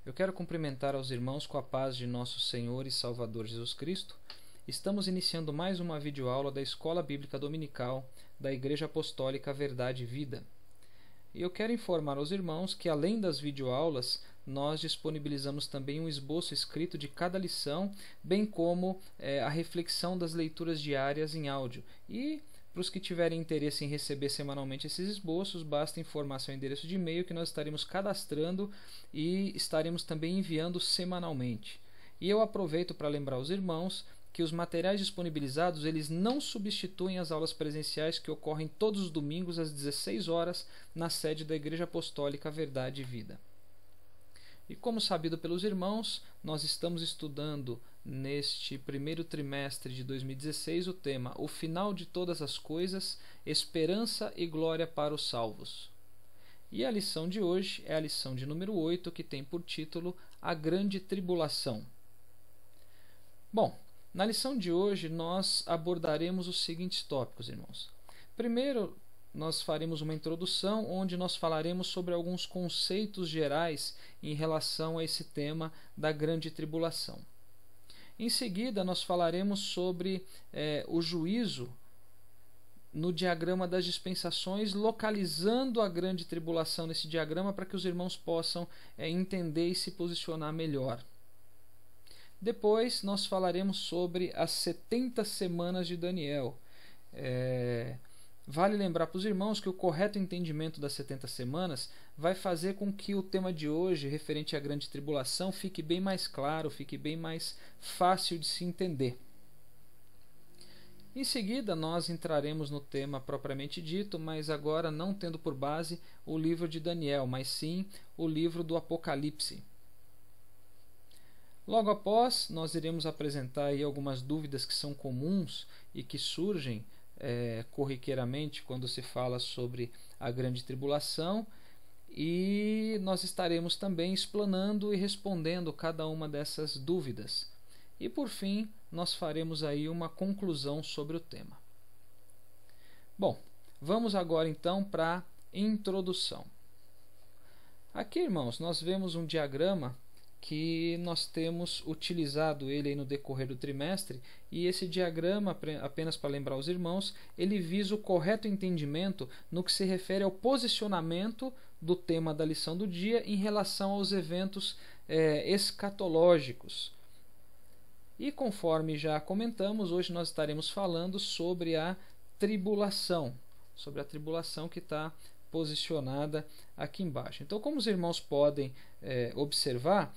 Eu quero cumprimentar aos irmãos com a paz de nosso Senhor e Salvador Jesus Cristo. Estamos iniciando mais uma videoaula da Escola Bíblica Dominical da Igreja Apostólica Verdade e Vida. E eu quero informar aos irmãos que, além das videoaulas, nós disponibilizamos também um esboço escrito de cada lição, bem como a reflexão das leituras diárias em áudio. E para os que tiverem interesse em receber semanalmente esses esboços, basta informar seu endereço de e-mail que nós estaremos cadastrando e estaremos também enviando semanalmente. E eu aproveito para lembrar os irmãos que os materiais disponibilizados eles não substituem as aulas presenciais que ocorrem todos os domingos às 16 horas na sede da Igreja Apostólica Verdade e Vida. E como sabido pelos irmãos, nós estamos estudando neste primeiro trimestre de 2016 o tema O Final de Todas as Coisas, Esperança e Glória para os Salvos. E a lição de hoje é a lição de número 8, que tem por título A Grande Tribulação. Bom, na lição de hoje nós abordaremos os seguintes tópicos, irmãos. Primeiro, nós faremos uma introdução onde nós falaremos sobre alguns conceitos gerais em relação a esse tema da grande tribulação. Em seguida, nós falaremos sobre o juízo no diagrama das dispensações, localizando a grande tribulação nesse diagrama para que os irmãos possam entender e se posicionar melhor. Depois, nós falaremos sobre as 70 semanas de Daniel. Vale lembrar para os irmãos que o correto entendimento das 70 semanas vai fazer com que o tema de hoje, referente à grande tribulação, fique bem mais claro, fique bem mais fácil de se entender. Em seguida, nós entraremos no tema propriamente dito, mas agora não tendo por base o livro de Daniel, mas sim o livro do Apocalipse. Logo após, nós iremos apresentar aí algumas dúvidas que são comuns e que surgem corriqueiramente quando se fala sobre a grande tribulação, e nós estaremos também explanando e respondendo cada uma dessas dúvidas. E por fim, nós faremos aí uma conclusão sobre o tema. Bom, vamos agora então para a introdução. Aqui, irmãos, nós vemos um diagrama que nós temos utilizado ele aí no decorrer do trimestre, e esse diagrama, apenas para lembrar os irmãos, ele visa o correto entendimento no que se refere ao posicionamento do tema da lição do dia em relação aos eventos escatológicos. E conforme já comentamos, hoje nós estaremos falando sobre a tribulação que está posicionada aqui embaixo. Então, como os irmãos podem observar,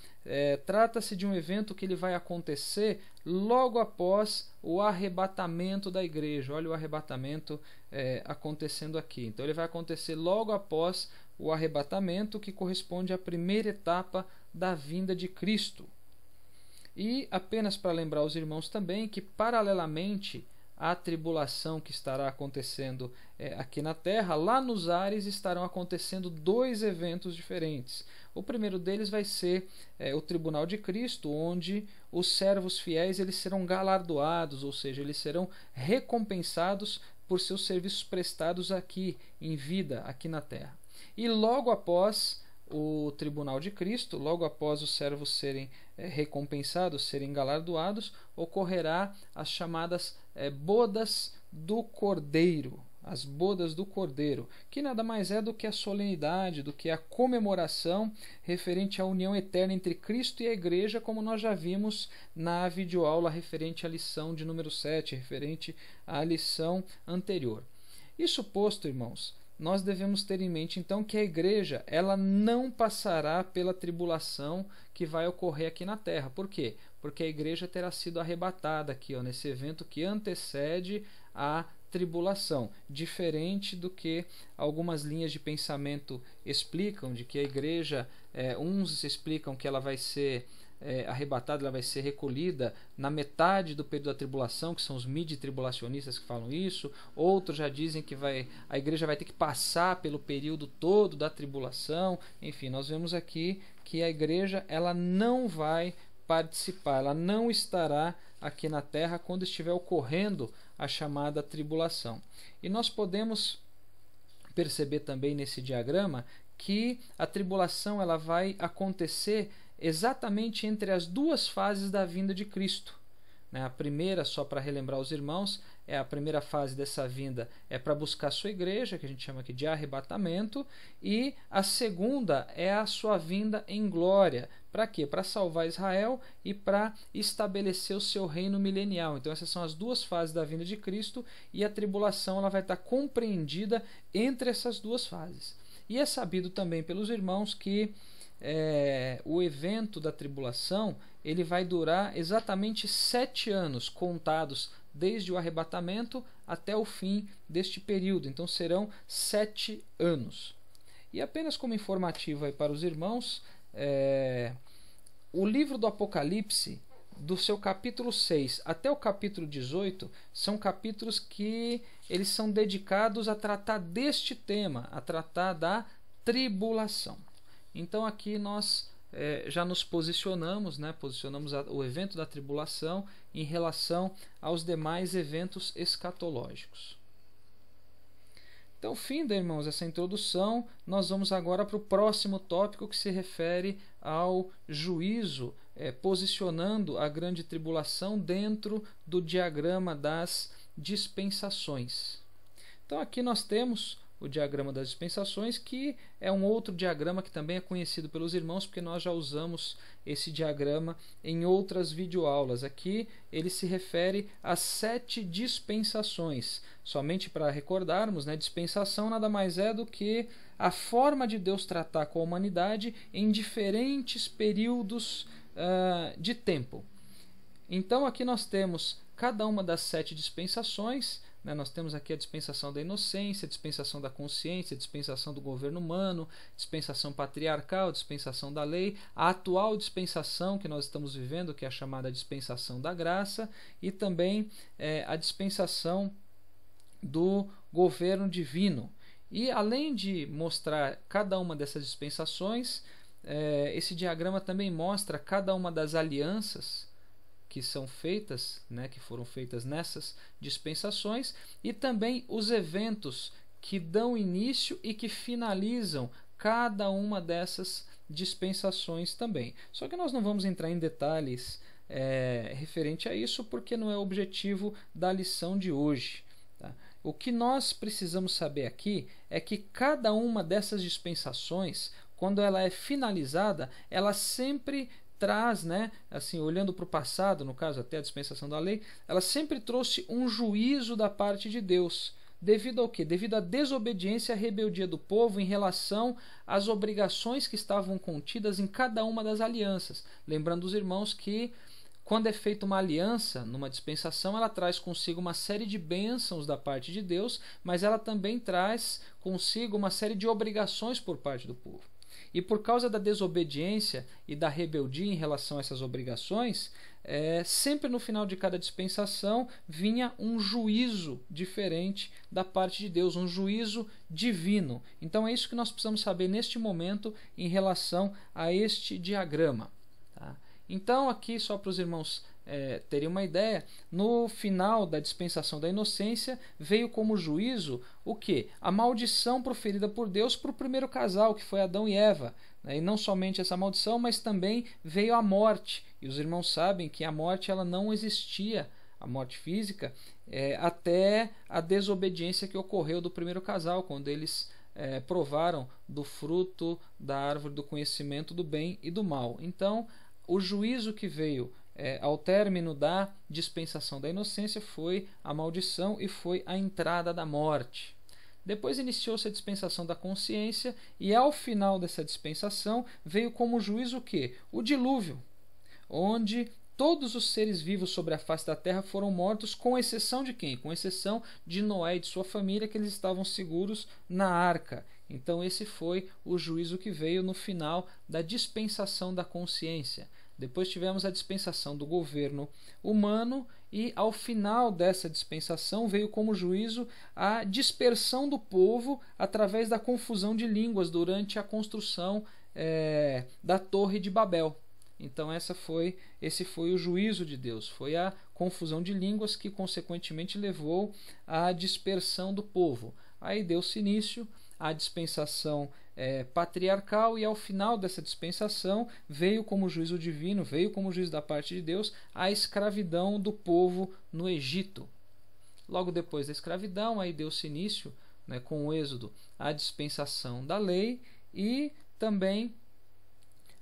trata-se de um evento que ele vai acontecer logo após o arrebatamento da igreja. Olha o arrebatamento acontecendo aqui. Então, ele vai acontecer logo após o arrebatamento, que corresponde à primeira etapa da vinda de Cristo. E apenas para lembrar os irmãos também que, paralelamente à tribulação que estará acontecendo aqui na terra, lá nos ares estarão acontecendo dois eventos diferentes. O primeiro deles vai ser o tribunal de Cristo, onde os servos fiéis eles serão galardoados, ou seja, eles serão recompensados por seus serviços prestados aqui em vida, aqui na terra. E logo após o tribunal de Cristo, logo após os servos serem recompensados, serem galardoados, ocorrerá as chamadas bodas do Cordeiro, as bodas do Cordeiro, que nada mais é do que a solenidade, do que a comemoração referente à união eterna entre Cristo e a Igreja, como nós já vimos na videoaula referente à lição de número 7, referente à lição anterior. Isso posto, irmãos, nós devemos ter em mente então que a igreja ela não passará pela tribulação que vai ocorrer aqui na terra. Por quê? Porque a igreja terá sido arrebatada aqui, nesse evento que antecede a tribulação, diferente do que algumas linhas de pensamento explicam, de que a igreja, uns explicam que ela vai ser arrebatada, ela vai ser recolhida na metade do período da tribulação, que são os midi-tribulacionistas que falam isso. Outros já dizem que a igreja vai ter que passar pelo período todo da tribulação. Enfim, nós vemos aqui que a igreja ela não vai participar, ela não estará aqui na terra quando estiver ocorrendo a chamada tribulação. E nós podemos perceber também nesse diagrama que a tribulação ela vai acontecer exatamente entre as duas fases da vinda de Cristo. A primeira, só para relembrar os irmãos, a primeira fase dessa vinda é para buscar a sua igreja, que a gente chama aqui de arrebatamento, e a segunda é a sua vinda em glória. Para quê? Para salvar Israel e para estabelecer o seu reino milenial. Então essas são as duas fases da vinda de Cristo, e a tribulação ela vai estar compreendida entre essas duas fases. E é sabido também pelos irmãos que o evento da tribulação ele vai durar exatamente 7 anos, contados desde o arrebatamento até o fim deste período. Então serão 7 anos. E apenas como informativo aí para os irmãos, o livro do Apocalipse, do seu capítulo 6 até o capítulo 18, são capítulos que eles são dedicados a tratar deste tema, a tratar da tribulação. Então aqui nós já nos posicionamos, posicionamos o evento da tribulação em relação aos demais eventos escatológicos. Então, finda, irmãos, essa introdução, nós vamos agora para o próximo tópico que se refere ao juízo, posicionando a grande tribulação dentro do diagrama das dispensações. Então aqui nós temos o diagrama das dispensações, que é um outro diagrama que também é conhecido pelos irmãos, porque nós já usamos esse diagrama em outras videoaulas. Aqui ele se refere às 7 dispensações. Somente para recordarmos, dispensação nada mais é do que a forma de Deus tratar com a humanidade em diferentes períodos de tempo. Então aqui nós temos cada uma das 7 dispensações. Nós temos aqui a dispensação da inocência, a dispensação da consciência, a dispensação do governo humano, dispensação patriarcal, dispensação da lei, a atual dispensação que nós estamos vivendo, que é a chamada dispensação da graça, e também a dispensação do governo divino. E além de mostrar cada uma dessas dispensações, esse diagrama também mostra cada uma das alianças que são feitas, que foram feitas nessas dispensações, e também os eventos que dão início e que finalizam cada uma dessas dispensações também. Só que nós não vamos entrar em detalhes referente a isso, porque não é o objetivo da lição de hoje. Tá? O que nós precisamos saber aqui é que cada uma dessas dispensações, quando ela é finalizada, ela sempre traz, assim, olhando para o passado, no caso até a dispensação da lei, ela sempre trouxe um juízo da parte de Deus. Devido ao quê? Devido à desobediência e à rebeldia do povo em relação às obrigações que estavam contidas em cada uma das alianças. Lembrando os irmãos que quando é feita uma aliança, numa dispensação, ela traz consigo uma série de bênçãos da parte de Deus, mas ela também traz consigo uma série de obrigações por parte do povo. E por causa da desobediência e da rebeldia em relação a essas obrigações, sempre no final de cada dispensação vinha um juízo diferente da parte de Deus, um juízo divino. Então é isso que nós precisamos saber neste momento em relação a este diagrama. Tá? Então aqui, só para os irmãos terem uma ideia, no final da dispensação da inocência veio como juízo o quê? A maldição proferida por Deus para o primeiro casal, que foi Adão e Eva. E não somente essa maldição, mas também veio a morte. E os irmãos sabem que a morte ela não existia, a morte física, até a desobediência que ocorreu do primeiro casal, quando eles provaram do fruto da árvore do conhecimento do bem e do mal. Então, o juízo que veio ao término da dispensação da inocência foi a maldição e foi a entrada da morte. Depois iniciou-se a dispensação da consciência, e ao final dessa dispensação veio como juízo o quê? O dilúvio, onde todos os seres vivos sobre a face da terra foram mortos, com exceção de quem? Com exceção de Noé e de sua família, que eles estavam seguros na arca. Então esse foi o juízo que veio no final da dispensação da consciência. Depois tivemos a dispensação do governo humano, e ao final dessa dispensação veio como juízo a dispersão do povo através da confusão de línguas durante a construção da Torre de Babel. Então esse foi o juízo de Deus, foi a confusão de línguas que consequentemente levou à dispersão do povo. Aí deu-se início a dispensação patriarcal, e ao final dessa dispensação veio como juízo divino, veio como juízo da parte de Deus, a escravidão do povo no Egito. Logo depois da escravidão, aí deu-se início, né, com o Êxodo, a dispensação da lei, e também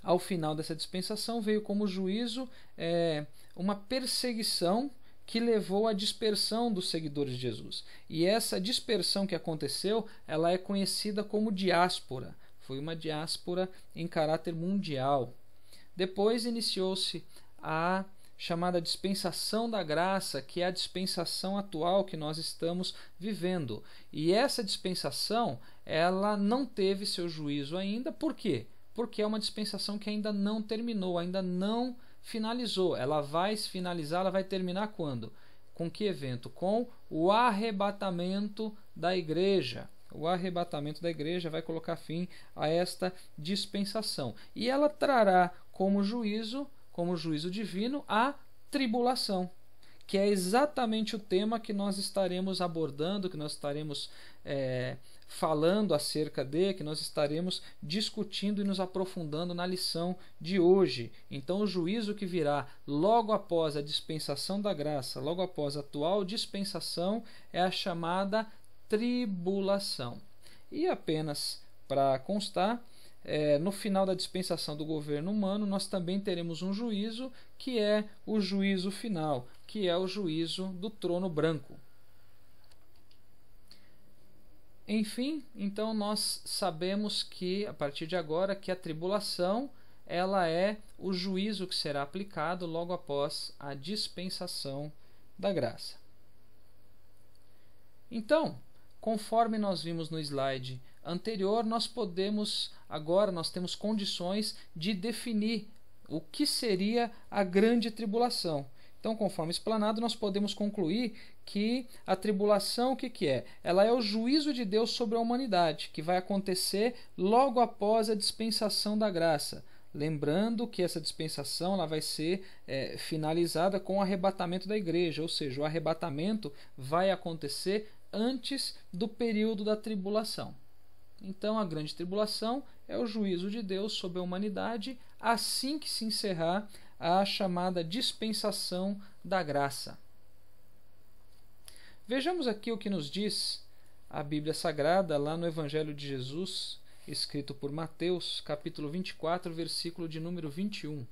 ao final dessa dispensação veio como juízo uma perseguição que levou à dispersão dos seguidores de Jesus. E essa dispersão que aconteceu, ela é conhecida como diáspora. Foi uma diáspora em caráter mundial. Depois iniciou-se a chamada dispensação da graça, que é a dispensação atual que nós estamos vivendo. E essa dispensação, ela não teve seu juízo ainda. Por quê? Porque é uma dispensação que ainda não terminou, ainda não finalizou. Ela vai se finalizar, ela vai terminar quando? Com que evento? Com o arrebatamento da igreja. O arrebatamento da igreja vai colocar fim a esta dispensação. E ela trará como juízo divino, a tribulação, que é exatamente o tema que nós estaremos abordando, que nós estaremos falando acerca de, que nós estaremos discutindo e nos aprofundando na lição de hoje. Então, o juízo que virá logo após a dispensação da graça, logo após a atual dispensação, é a chamada tribulação. E apenas para constar, no final da dispensação do governo humano, nós também teremos um juízo, que é o juízo final, que é o juízo do trono branco. Enfim, então nós sabemos que, a partir de agora, que a tribulação, ela é o juízo que será aplicado logo após a dispensação da graça. Então, conforme nós vimos no slide anterior, nós temos condições de definir o que seria a grande tribulação. Então, conforme explanado, nós podemos concluir que a tribulação, o que é? Ela é o juízo de Deus sobre a humanidade, que vai acontecer logo após a dispensação da graça. Lembrando que essa dispensação ela vai ser finalizada com o arrebatamento da igreja, ou seja, o arrebatamento vai acontecer antes do período da tribulação. Então, a grande tribulação é o juízo de Deus sobre a humanidade assim que se encerrar a chamada dispensação da graça. Vejamos aqui o que nos diz a Bíblia Sagrada lá no Evangelho de Jesus, escrito por Mateus, capítulo 24, versículo de número 21.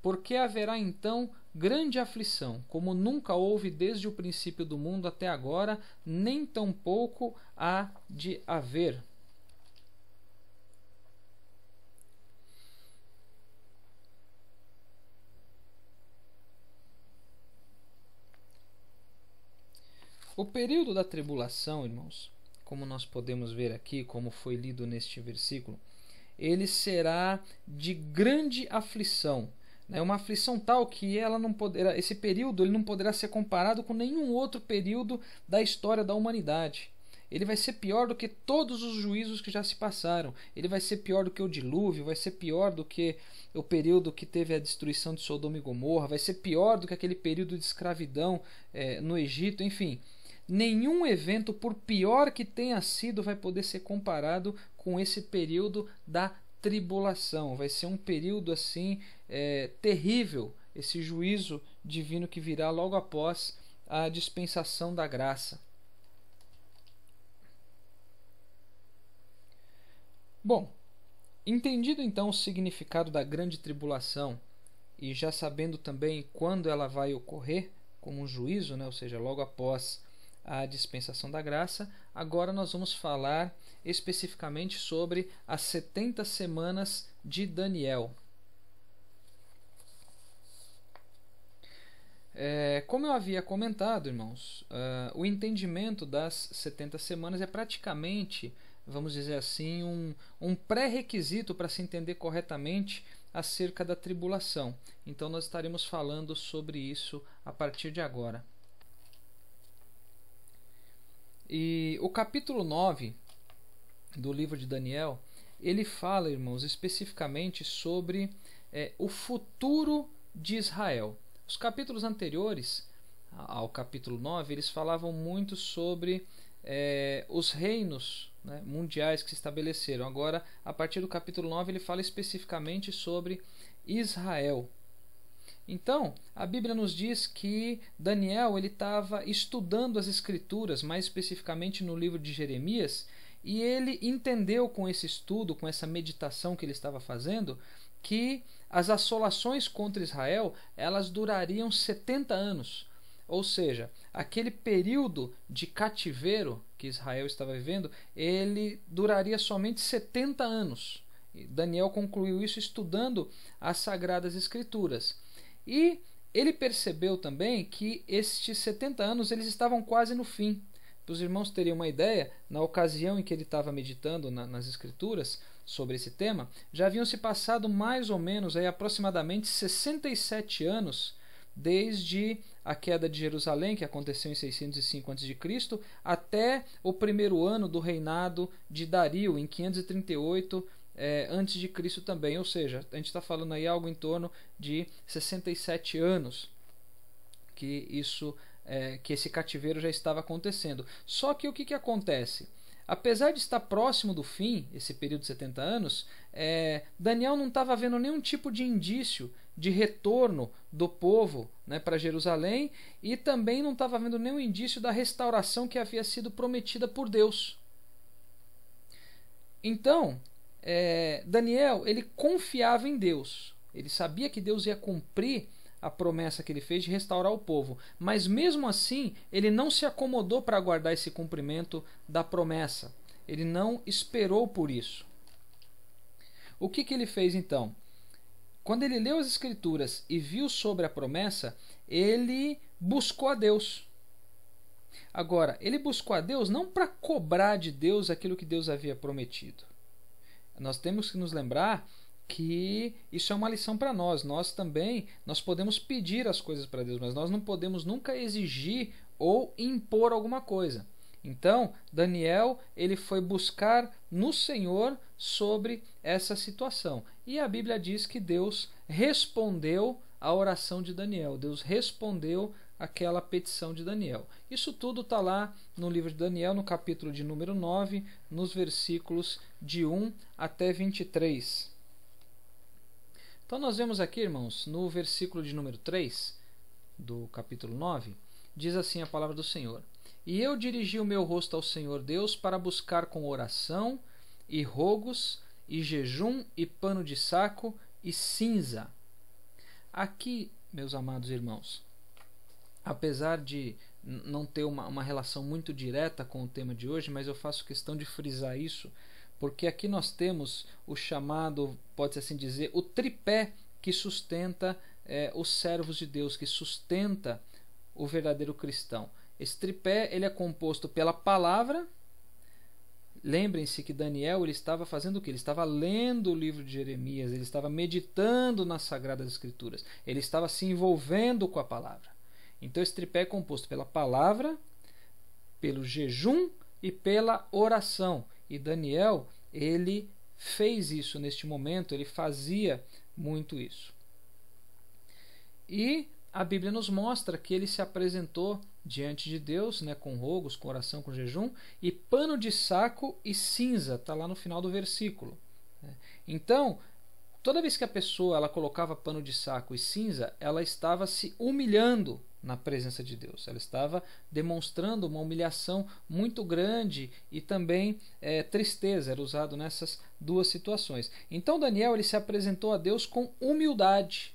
Porque haverá então grande aflição, como nunca houve desde o princípio do mundo até agora, nem tampouco há de haver. O período da tribulação, irmãos, como nós podemos ver aqui, como foi lido neste versículo, ele será de grande aflição. Uma aflição tal que esse período ele não poderá ser comparado com nenhum outro período da história da humanidade. Ele vai ser pior do que todos os juízos que já se passaram. Ele vai ser pior do que o dilúvio, vai ser pior do que o período que teve a destruição de Sodoma e Gomorra, vai ser pior do que aquele período de escravidão no Egito, enfim. Nenhum evento, por pior que tenha sido, vai poder ser comparado com esse período da tribulação. Vai ser um período assim terrível, esse juízo divino que virá logo após a dispensação da graça. Bom, entendido então o significado da grande tribulação e já sabendo também quando ela vai ocorrer como um juízo, ou seja, logo após a dispensação da graça, agora nós vamos falar especificamente sobre as 70 semanas de Daniel. Como eu havia comentado, irmãos, o entendimento das 70 semanas é praticamente, vamos dizer assim, um pré-requisito para se entender corretamente acerca da tribulação. Então nós estaremos falando sobre isso a partir de agora. E o capítulo 9 do livro de Daniel, ele fala, irmãos, especificamente sobre o futuro de Israel. Os capítulos anteriores ao capítulo 9, eles falavam muito sobre os reinos né, mundiais que se estabeleceram. Agora, a partir do capítulo 9, ele fala especificamente sobre Israel. Então, a Bíblia nos diz que Daniel ele estava estudando as Escrituras, mais especificamente no livro de Jeremias, e ele entendeu com esse estudo, com essa meditação que ele estava fazendo, que as assolações contra Israel elas durariam 70 anos. Ou seja, aquele período de cativeiro que Israel estava vivendo, ele duraria somente 70 anos. Daniel concluiu isso estudando as Sagradas Escrituras. E ele percebeu também que estes 70 anos eles estavam quase no fim. Para os irmãos terem uma ideia, na ocasião em que ele estava meditando nas Escrituras sobre esse tema, já haviam se passado mais ou menos aproximadamente 67 anos desde a queda de Jerusalém, que aconteceu em 605 a.C., até o primeiro ano do reinado de Dario, em 538 antes de Cristo também. Ou seja, a gente está falando aí algo em torno de 67 anos que esse cativeiro já estava acontecendo. Só que o que acontece? Apesar de estar próximo do fim, esse período de 70 anos, Daniel não estava vendo nenhum tipo de indício de retorno do povo, né, para Jerusalém, e também não estava vendo nenhum indício da restauração que havia sido prometida por Deus. Então, Daniel ele confiava em Deus. Ele sabia que Deus ia cumprir a promessa que ele fez de restaurar o povo. Mas mesmo assim, ele não se acomodou para aguardar esse cumprimento da promessa. Ele não esperou por isso. O que ele fez então? Quando ele leu as Escrituras e viu sobre a promessa, ele buscou a Deus. Agora, ele buscou a Deus não para cobrar de Deus aquilo que Deus havia prometido. Nós temos que nos lembrar que isso é uma lição para nós. Nós podemos pedir as coisas para Deus, mas nós não podemos nunca exigir ou impor alguma coisa. Então, Daniel ele foi buscar no Senhor sobre essa situação. E a Bíblia diz que Deus respondeu à oração de Daniel. Deus respondeu aquela petição de Daniel. Isso tudo está lá no livro de Daniel, no capítulo de número 9, nos versículos de 1 até 23. Então nós vemos aqui, irmãos, no versículo de número 3 do capítulo 9, diz assim a palavra do Senhor: E eu dirigi o meu rosto ao Senhor Deus para buscar com oração e rogos e jejum e pano de saco e cinza. Aqui, meus amados irmãos, apesar de não ter uma relação muito direta com o tema de hoje, mas eu faço questão de frisar isso, porque aqui nós temos o chamado, pode-se assim dizer, o tripé que sustenta os servos de Deus, que sustenta o verdadeiro cristão. Esse tripé ele é composto pela palavra. Lembrem-se que Daniel ele estava fazendo o quê? Ele estava lendo o livro de Jeremias, ele estava meditando nas Sagradas Escrituras, ele estava se envolvendo com a palavra. Então esse tripé é composto pela palavra, pelo jejum e pela oração. E Daniel, ele fez isso neste momento, ele fazia muito isso. E a Bíblia nos mostra que ele se apresentou diante de Deus, né, com rogos, com oração, com jejum, e pano de saco e cinza, está lá no final do versículo. Então, toda vez que a pessoa ela colocava pano de saco e cinza, ela estava se humilhando na presença de Deus. Ela estava demonstrando uma humilhação muito grande e também tristeza. Era usado nessas duas situações. Então Daniel ele se apresentou a Deus com humildade.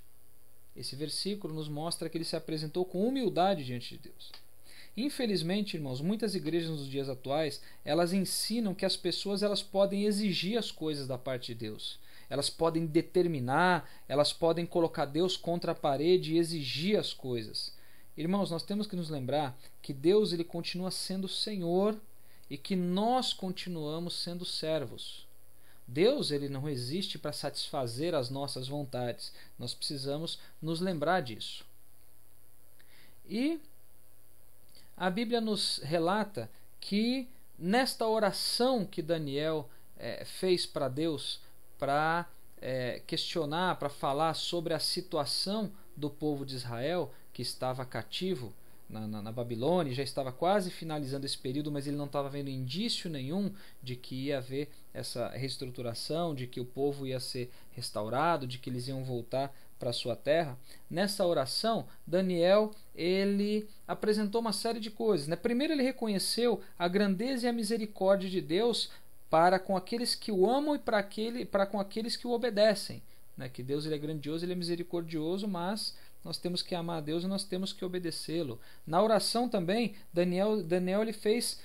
Esse versículo nos mostra que ele se apresentou com humildade diante de Deus. Infelizmente, irmãos, muitas igrejas nos dias atuais, elas ensinam que as pessoas elas podem exigir as coisas da parte de Deus. Elas podem determinar, elas podem colocar Deus contra a parede e exigir as coisas. Irmãos, nós temos que nos lembrar que Deus ele continua sendo Senhor e que nós continuamos sendo servos. Deus ele não existe para satisfazer as nossas vontades. Nós precisamos nos lembrar disso. E a Bíblia nos relata que nesta oração que Daniel fez para Deus, para questionar, para falar sobre a situação do povo de Israel que estava cativo na Babilônia, já estava quase finalizando esse período, mas ele não estava vendo indício nenhum de que ia haver essa reestruturação, de que o povo ia ser restaurado, de que eles iam voltar para a sua terra. Nessa oração, Daniel ele apresentou uma série de coisas, né? Primeiro, ele reconheceu a grandeza e a misericórdia de Deus para com aqueles que o amam e para com aqueles que o obedecem, né? Que Deus ele é grandioso, ele é misericordioso, mas nós temos que amar a Deus e nós temos que obedecê-lo. Na oração também, Daniel ele fez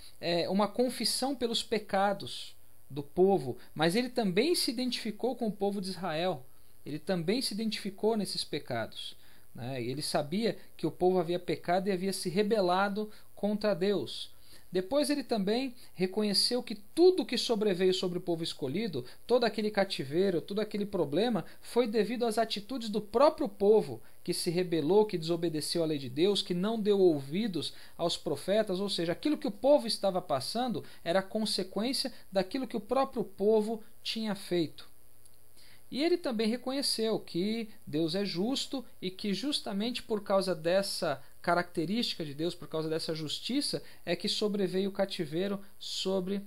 uma confissão pelos pecados do povo, mas ele também se identificou com o povo de Israel. Ele também se identificou nesses pecados, né? Ele sabia que o povo havia pecado e havia se rebelado contra Deus. Depois ele também reconheceu que tudo que sobreveio sobre o povo escolhido, todo aquele cativeiro, todo aquele problema, foi devido às atitudes do próprio povo, que se rebelou, que desobedeceu à lei de Deus, que não deu ouvidos aos profetas, ou seja, aquilo que o povo estava passando era consequência daquilo que o próprio povo tinha feito. E ele também reconheceu que Deus é justo e que justamente por causa dessa característica de Deus, por causa dessa justiça, é que sobreveio o cativeiro sobre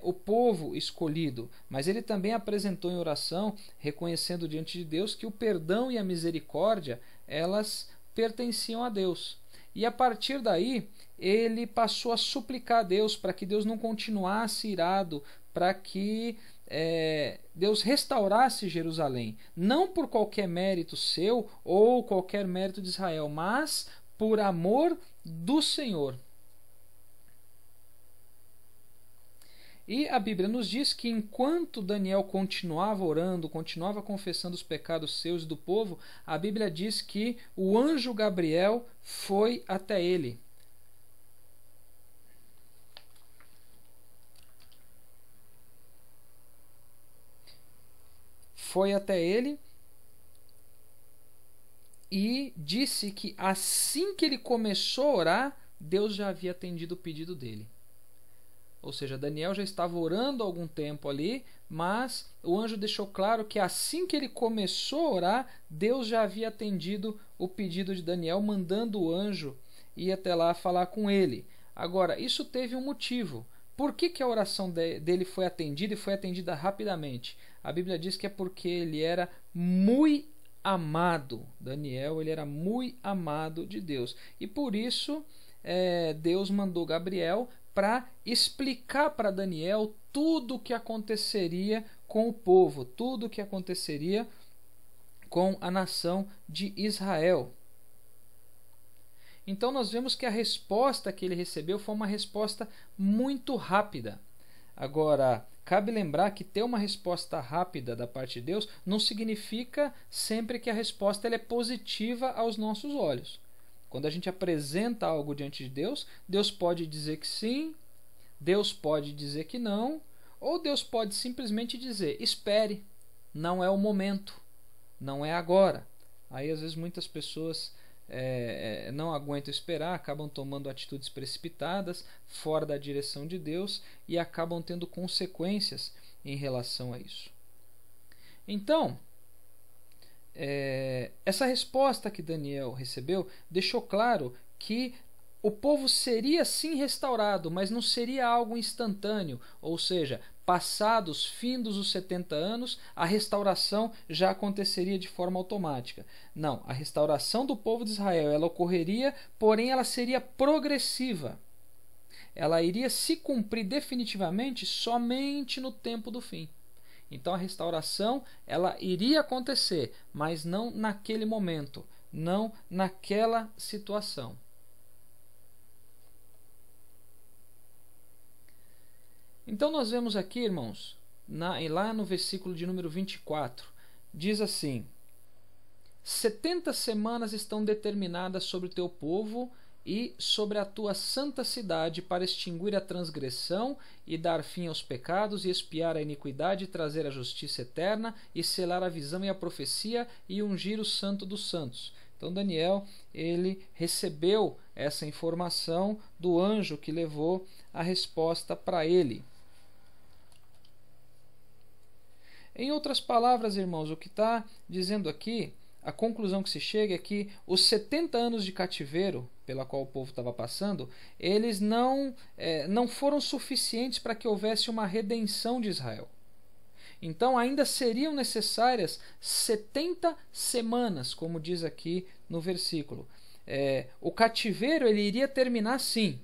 o povo escolhido. Mas ele também apresentou em oração, reconhecendo diante de Deus que o perdão e a misericórdia, elas pertenciam a Deus. E a partir daí, ele passou a suplicar a Deus para que Deus não continuasse irado, para que Deus restaurasse Jerusalém, não por qualquer mérito seu ou qualquer mérito de Israel, mas por amor do Senhor. E a Bíblia nos diz que enquanto Daniel continuava orando, continuava confessando os pecados seus e do povo, a Bíblia diz que o anjo Gabriel foi até ele. Foi até ele e disse que assim que ele começou a orar, Deus já havia atendido o pedido dele. Ou seja, Daniel já estava orando há algum tempo ali, mas o anjo deixou claro que assim que ele começou a orar, Deus já havia atendido o pedido de Daniel, mandando o anjo ir até lá falar com ele. Agora, isso teve um motivo. Por que a oração dele foi atendida e foi atendida rapidamente? A Bíblia diz que é porque ele era muito amado. Daniel, ele era muito amado de Deus. E por isso Deus mandou Gabriel para explicar para Daniel tudo o que aconteceria com o povo, tudo o que aconteceria com a nação de Israel. Então nós vemos que a resposta que ele recebeu foi uma resposta muito rápida. Agora, cabe lembrar que ter uma resposta rápida da parte de Deus não significa sempre que a resposta ela é positiva aos nossos olhos. Quando a gente apresenta algo diante de Deus, Deus pode dizer que sim, Deus pode dizer que não, ou Deus pode simplesmente dizer, espere, não é o momento, não é agora. Aí às vezes muitas pessoas não aguentam esperar, acabam tomando atitudes precipitadas, fora da direção de Deus, e acabam tendo consequências em relação a isso. Então, essa resposta que Daniel recebeu deixou claro que o povo seria sim restaurado, mas não seria algo instantâneo, ou seja, passados, findos os 70 anos, a restauração já aconteceria de forma automática. Não, a restauração do povo de Israel ela ocorreria, porém ela seria progressiva. Ela iria se cumprir definitivamente somente no tempo do fim. Então a restauração ela iria acontecer, mas não naquele momento, não naquela situação. Então nós vemos aqui, irmãos, lá no versículo de número 24, diz assim: 70 semanas estão determinadas sobre o teu povo e sobre a tua santa cidade para extinguir a transgressão e dar fim aos pecados e expiar a iniquidade e trazer a justiça eterna e selar a visão e a profecia e ungir o santo dos santos. Então Daniel, ele recebeu essa informação do anjo que levou a resposta para ele. Em outras palavras, irmãos, o que está dizendo aqui, a conclusão que se chega é que os 70 anos de cativeiro pela qual o povo estava passando, eles não foram suficientes para que houvesse uma redenção de Israel. Então ainda seriam necessárias 70 semanas, como diz aqui no versículo. O cativeiro ele iria terminar sim,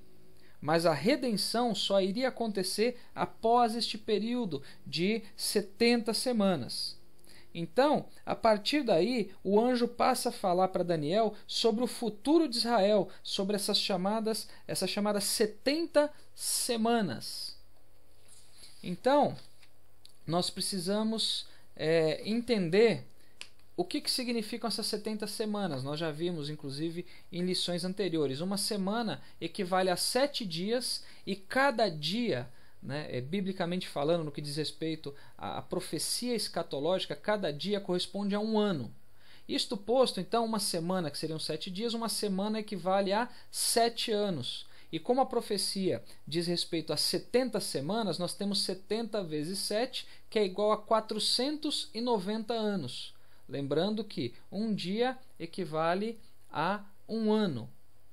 mas a redenção só iria acontecer após este período de 70 semanas. Então, a partir daí, o anjo passa a falar para Daniel sobre o futuro de Israel, sobre essas chamadas 70 semanas. Então, nós precisamos entender o que significam essas 70 semanas. Nós já vimos, inclusive, em lições anteriores. Uma semana equivale a 7 dias e cada dia, biblicamente falando, no que diz respeito à profecia escatológica, cada dia corresponde a um ano. Isto posto, então, uma semana, que seriam 7 dias, uma semana equivale a 7 anos. E como a profecia diz respeito a 70 semanas, nós temos 70 vezes 7, que é igual a 490 anos. Lembrando que um dia equivale a um ano.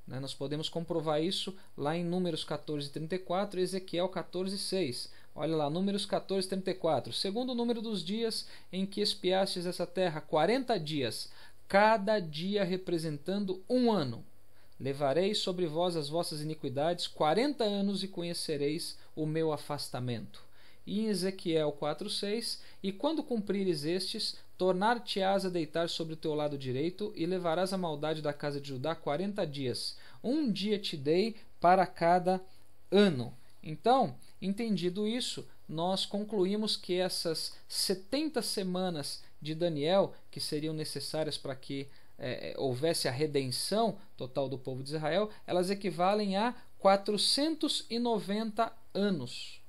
Nós podemos comprovar isso lá em Números 14:34 e Ezequiel 14:6. Olha lá, Números 14:34. Segundo o número dos dias em que espiastes essa terra, 40 dias, cada dia representando um ano. Levarei sobre vós as vossas iniquidades 40 anos e conhecereis o meu afastamento. E em Ezequiel 4:6, e quando cumprires estes, tornar-te-ás a deitar sobre o teu lado direito, e levarás a maldade da casa de Judá 40 dias. Um dia te dei para cada ano. Então, entendido isso, nós concluímos que essas 70 semanas de Daniel, que seriam necessárias para que houvesse a redenção total do povo de Israel, elas equivalem a 490 anos.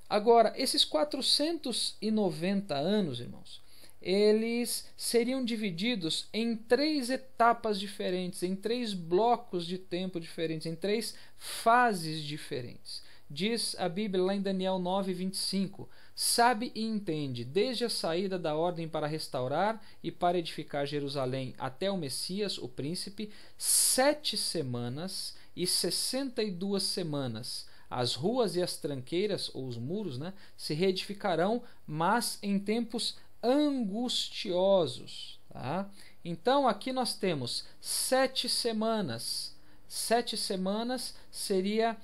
Agora, esses 490 anos, irmãos, eles seriam divididos em 3 etapas diferentes, em 3 blocos de tempo diferentes, em 3 fases diferentes. Diz a Bíblia lá em Daniel 9:25, sabe e entende, desde a saída da ordem para restaurar e para edificar Jerusalém até o Messias, o príncipe, 7 semanas e 62 semanas. As ruas e as tranqueiras, ou os muros, se reedificarão, mas em tempos angustiosos. Tá? Então aqui nós temos 7 semanas. 7 semanas seria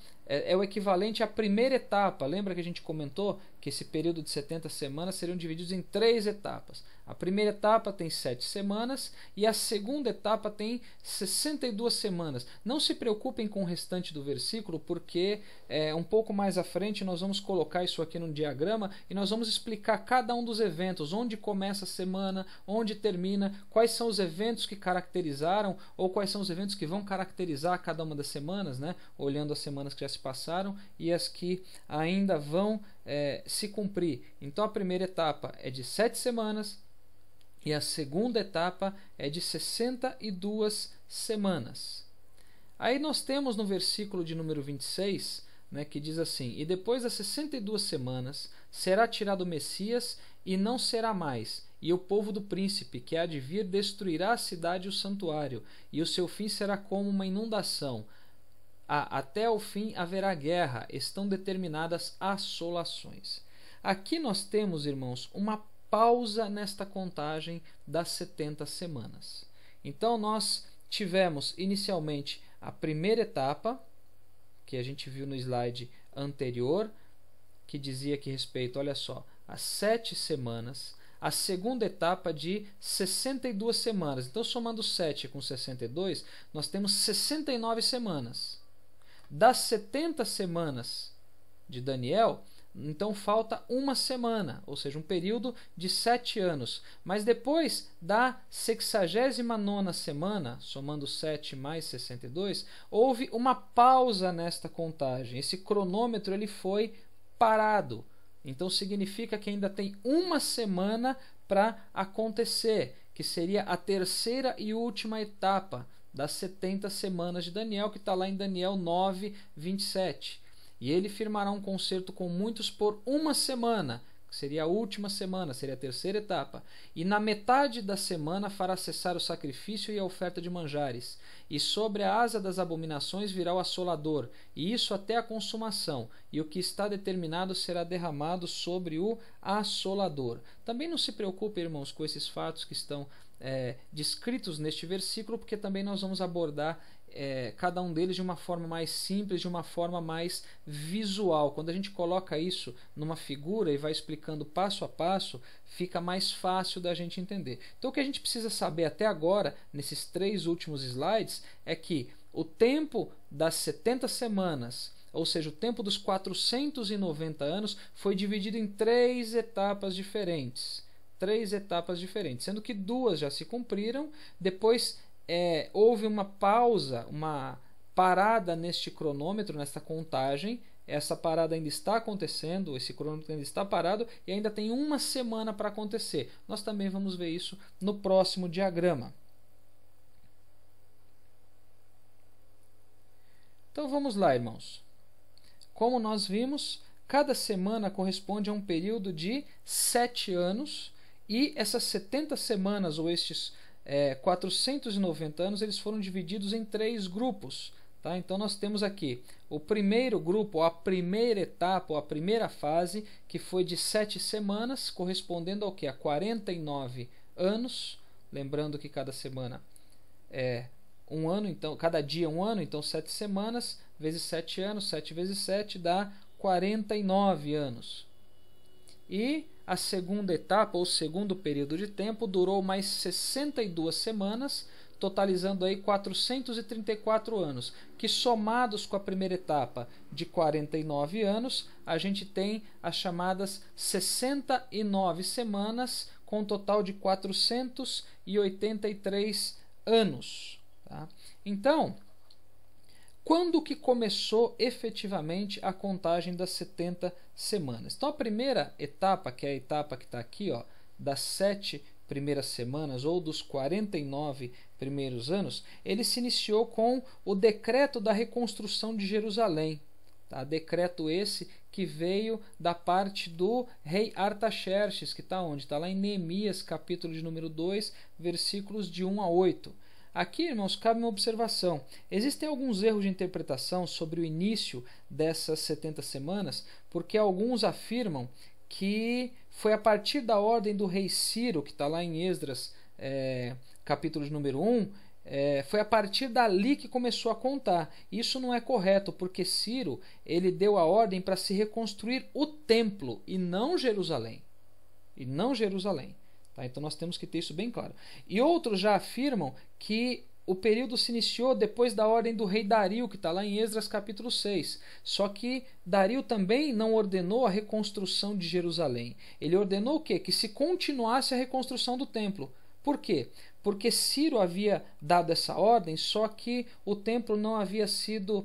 o equivalente à primeira etapa. Lembra que a gente comentou que esse período de 70 semanas seriam divididos em 3 etapas. A primeira etapa tem 7 semanas e a segunda etapa tem 62 semanas. Não se preocupem com o restante do versículo, porque um pouco mais à frente nós vamos colocar isso aqui num diagrama e nós vamos explicar cada um dos eventos, onde começa a semana, onde termina, quais são os eventos que caracterizaram ou quais são os eventos que vão caracterizar cada uma das semanas, olhando as semanas que já se passaram e as que ainda vão se cumprir. Então a primeira etapa é de 7 semanas e a segunda etapa é de 62 semanas. Aí nós temos no versículo de número 26, que diz assim, e depois das 62 semanas será tirado o Messias e não será mais, e o povo do príncipe que há de vir destruirá a cidade e o santuário, e o seu fim será como uma inundação. Até o fim haverá guerra, estão determinadas assolações. Aqui nós temos, irmãos, uma pausa nesta contagem das 70 semanas. Então nós tivemos inicialmente a primeira etapa, que a gente viu no slide anterior, que dizia que respeito, olha só, a 7 semanas. A segunda etapa de 62 semanas. Então, somando 7 com 62, nós temos 69 semanas. Das 70 semanas de Daniel, então falta uma semana, ou seja, um período de 7 anos. Mas depois da 69ª semana, somando 7 mais 62, houve uma pausa nesta contagem. Esse cronômetro ele foi parado. Então significa que ainda tem uma semana para acontecer, que seria a terceira e última etapa das 70 semanas de Daniel, que está lá em Daniel 9:27. E ele firmará um concerto com muitos por uma semana, que seria a última semana, seria a terceira etapa. E na metade da semana fará cessar o sacrifício e a oferta de manjares. E sobre a asa das abominações virá o assolador, e isso até a consumação. E o que está determinado será derramado sobre o assolador. Também não se preocupe, irmãos, com esses fatos que estão descritos neste versículo, porque também nós vamos abordar cada um deles de uma forma mais simples, de uma forma mais visual. Quando a gente coloca isso numa figura e vai explicando passo a passo, fica mais fácil da gente entender. Então o que a gente precisa saber até agora, nesses 3 últimos slides, é que o tempo das 70 semanas, ou seja, o tempo dos 490 anos, foi dividido em 3 etapas diferentes. 3 etapas diferentes, sendo que 2 já se cumpriram, depois houve uma pausa, uma parada neste cronômetro, nesta contagem. Essa parada ainda está acontecendo, esse cronômetro ainda está parado e ainda tem uma semana para acontecer. Nós também vamos ver isso no próximo diagrama. Então vamos lá, irmãos. Como nós vimos, cada semana corresponde a um período de 7 anos e essas 70 semanas ou estes 490 anos, eles foram divididos em 3 grupos. Tá? Então nós temos aqui o primeiro grupo, a primeira etapa, ou a primeira fase, que foi de 7 semanas, correspondendo ao que? A 49 anos. Lembrando que cada semana é um ano, então cada dia é um ano, então 7 semanas vezes 7 anos, 7 vezes 7 dá 49 anos. E a segunda etapa, ou segundo período de tempo, durou mais 62 semanas, totalizando aí 434 anos, que somados com a primeira etapa de 49 anos, a gente tem as chamadas 69 semanas, com um total de 483 anos. Tá? Então, quando que começou efetivamente a contagem das 70 semanas? Então a primeira etapa, que é a etapa que está aqui, ó, das 7 primeiras semanas ou dos 49 primeiros anos, ele se iniciou com o decreto da reconstrução de Jerusalém. Tá? Decreto esse que veio da parte do rei Artaxerxes, que está onde? Está lá em Neemias, capítulo de número 2, versículos de 1 a 8. Aqui, irmãos, cabe uma observação. Existem alguns erros de interpretação sobre o início dessas 70 semanas, porque alguns afirmam que foi a partir da ordem do rei Ciro, que está lá em Esdras, capítulo de número 1, foi a partir dali que começou a contar. Isso não é correto, porque Ciro ele deu a ordem para se reconstruir o templo e não Jerusalém. Tá? Então nós temos que ter isso bem claro. E outros já afirmam que o período se iniciou depois da ordem do rei Dario, que está lá em Esdras capítulo 6. Só que Dario também não ordenou a reconstrução de Jerusalém. Ele ordenou o quê? Que se continuasse a reconstrução do templo. Por quê? Porque Ciro havia dado essa ordem, só que o templo não havia sido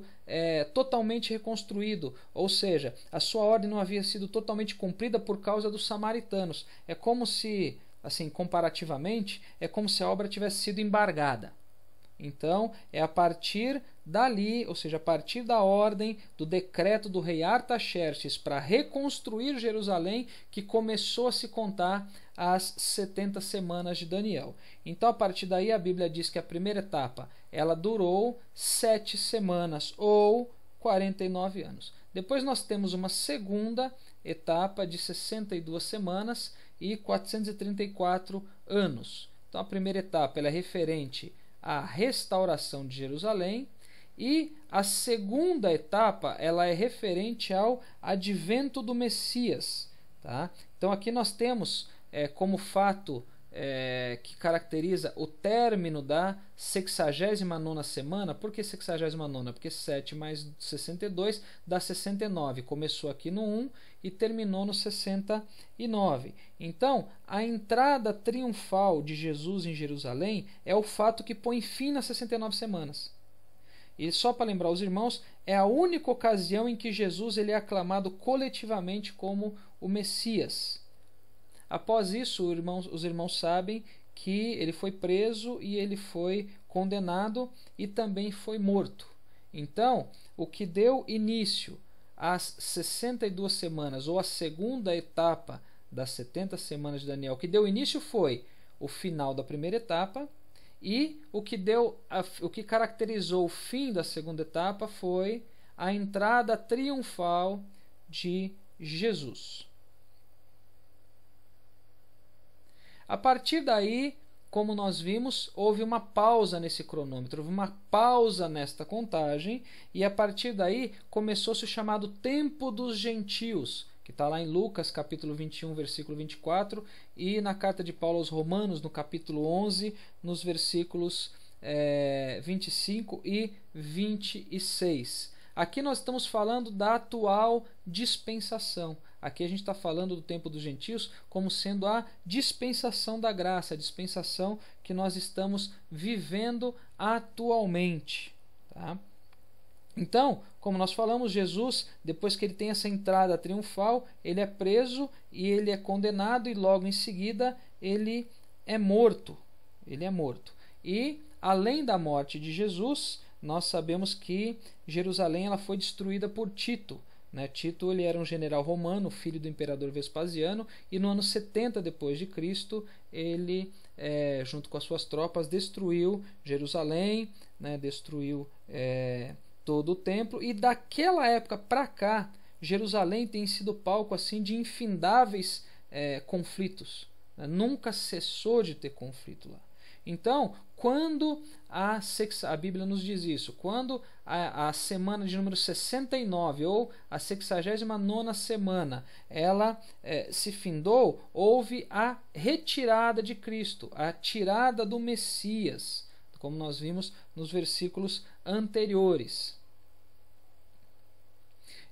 totalmente reconstruído, ou seja, a sua ordem não havia sido totalmente cumprida por causa dos samaritanos. É como se, assim, comparativamente, é como se a obra tivesse sido embargada. Então, é a partir dali, ou seja, a partir da ordem do decreto do rei Artaxerxes para reconstruir Jerusalém, que começou a se contar as 70 semanas de Daniel. Então, a partir daí, a Bíblia diz que a primeira etapa ela durou 7 semanas, ou 49 anos. Depois nós temos uma segunda etapa de 62 semanas e 434 anos. Então, a primeira etapa ela é referente à restauração de Jerusalém, e a segunda etapa ela é referente ao advento do Messias. Tá? Então aqui nós temos como fato que caracteriza o término da 69ª semana. Por que 69ª? Porque 7 mais 62 dá 69. Começou aqui no 1 e terminou no 69. Então, a entrada triunfal de Jesus em Jerusalém é o fato que põe fim nas 69 semanas. E só para lembrar os irmãos, é a única ocasião em que Jesus ele é aclamado coletivamente como o Messias. Após isso, os irmãos sabem que ele foi preso e ele foi condenado e também foi morto. Então, o que deu início às 62 semanas, ou a segunda etapa das 70 semanas de Daniel, que deu início foi o final da primeira etapa, e o que caracterizou o fim da segunda etapa foi a entrada triunfal de Jesus. A partir daí, como nós vimos, houve uma pausa nesse cronômetro, houve uma pausa nesta contagem, e a partir daí começou-se o chamado Tempo dos Gentios, que está lá em Lucas, capítulo 21, versículo 24, e na carta de Paulo aos Romanos, no capítulo 11, nos versículos 25 e 26. Aqui nós estamos falando da atual dispensação. Aqui a gente está falando do tempo dos gentios como sendo a dispensação da graça, a dispensação que nós estamos vivendo atualmente. Tá? Então, como nós falamos, Jesus, depois que ele tem essa entrada triunfal, ele é preso e ele é condenado, e logo em seguida ele é morto. Ele é morto. E, além da morte de Jesus, nós sabemos que Jerusalém ela foi destruída por Tito. Tito ele era um general romano, filho do imperador Vespasiano, e no ano 70 depois de Cristo, ele, junto com as suas tropas, destruiu Jerusalém, destruiu todo o templo, e daquela época para cá, Jerusalém tem sido palco assim de infindáveis conflitos. Nunca cessou de ter conflito lá. Então, quando a Bíblia nos diz isso, quando a semana de número 69, ou a 69ª semana, ela se findou, houve a retirada de Cristo, a tirada do Messias, como nós vimos nos versículos anteriores.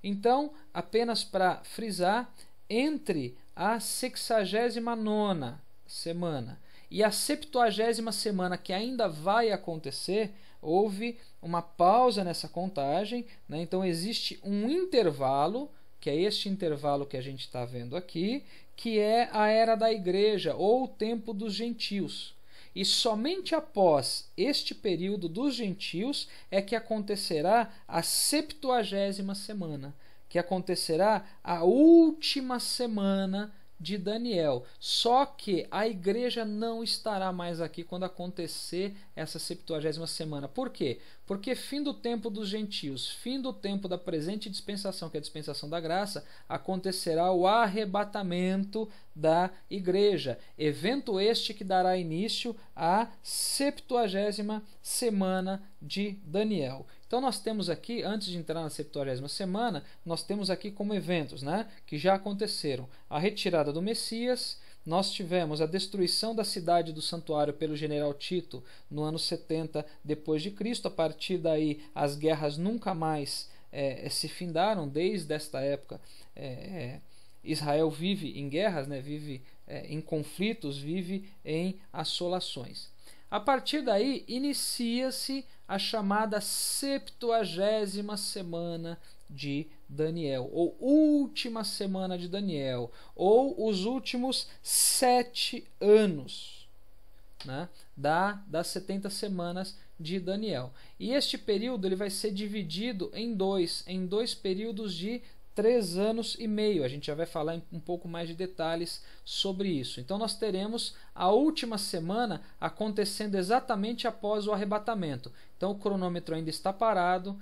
Então, apenas para frisar, entre a 69ª semana e a 70ª semana, que ainda vai acontecer, houve uma pausa nessa contagem, Então existe um intervalo, que é este intervalo que a gente está vendo aqui, que é a era da igreja, ou o tempo dos gentios. E somente após este período dos gentios é que acontecerá a 70ª semana, que acontecerá a última semana de Daniel. Só que a igreja não estará mais aqui quando acontecer essa 70ª semana. Por quê? Porque fim do tempo dos gentios, fim do tempo da presente dispensação, que é a dispensação da graça, acontecerá o arrebatamento da igreja. Evento este que dará início à 70ª semana de Daniel. Então nós temos aqui, antes de entrar na 70ª semana, nós temos aqui como eventos, que já aconteceram: a retirada do Messias, nós tivemos a destruição da cidade do santuário pelo general Tito no ano 70 depois de Cristo. A partir daí as guerras nunca mais se findaram. Desde esta época Israel vive em guerras, vive em conflitos, vive em assolações. A partir daí inicia-se a chamada 70ª semana de Daniel, ou última semana de Daniel, ou os últimos 7 anos das 70 semanas de Daniel. E este período ele vai ser dividido em dois períodos de 3 anos e meio. A gente já vai falar um pouco mais de detalhes sobre isso. Então nós teremos a última semana acontecendo exatamente após o arrebatamento. Então o cronômetro ainda está parado,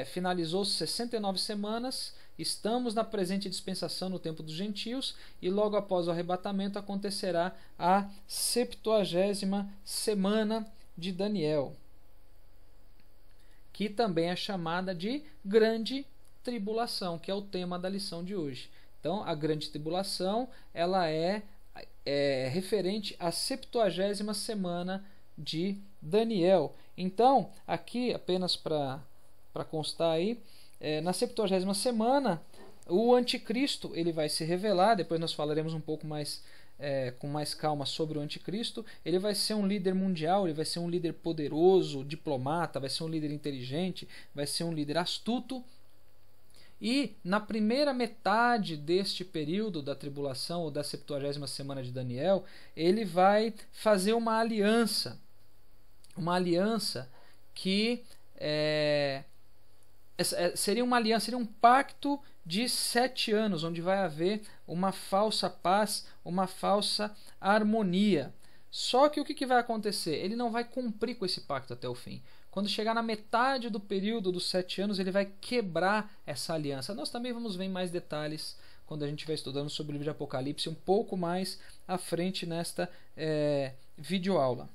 finalizou 69 semanas, estamos na presente dispensação no tempo dos gentios, e logo após o arrebatamento acontecerá a 70ª semana de Daniel, que também é chamada de Grande Tribulação, que é o tema da lição de hoje. Então, a Grande Tribulação ela é referente à 70ª semana de Daniel. Então, aqui, apenas para constar aí, na 70ª semana, o anticristo ele vai se revelar. Depois nós falaremos um pouco mais com mais calma sobre o anticristo. Ele vai ser um líder mundial, ele vai ser um líder poderoso, diplomata, vai ser um líder inteligente, vai ser um líder astuto. E na primeira metade deste período da tribulação, ou da 70ª semana de Daniel, ele vai fazer uma aliança que seria uma aliança, seria um pacto de 7 anos, onde vai haver uma falsa paz, uma falsa harmonia. Só que o que vai acontecer? Ele não vai cumprir com esse pacto até o fim. Quando chegar na metade do período dos 7 anos, ele vai quebrar essa aliança. Nós também vamos ver em mais detalhes quando a gente vai estudando sobre o livro de Apocalipse, um pouco mais à frente nesta videoaula.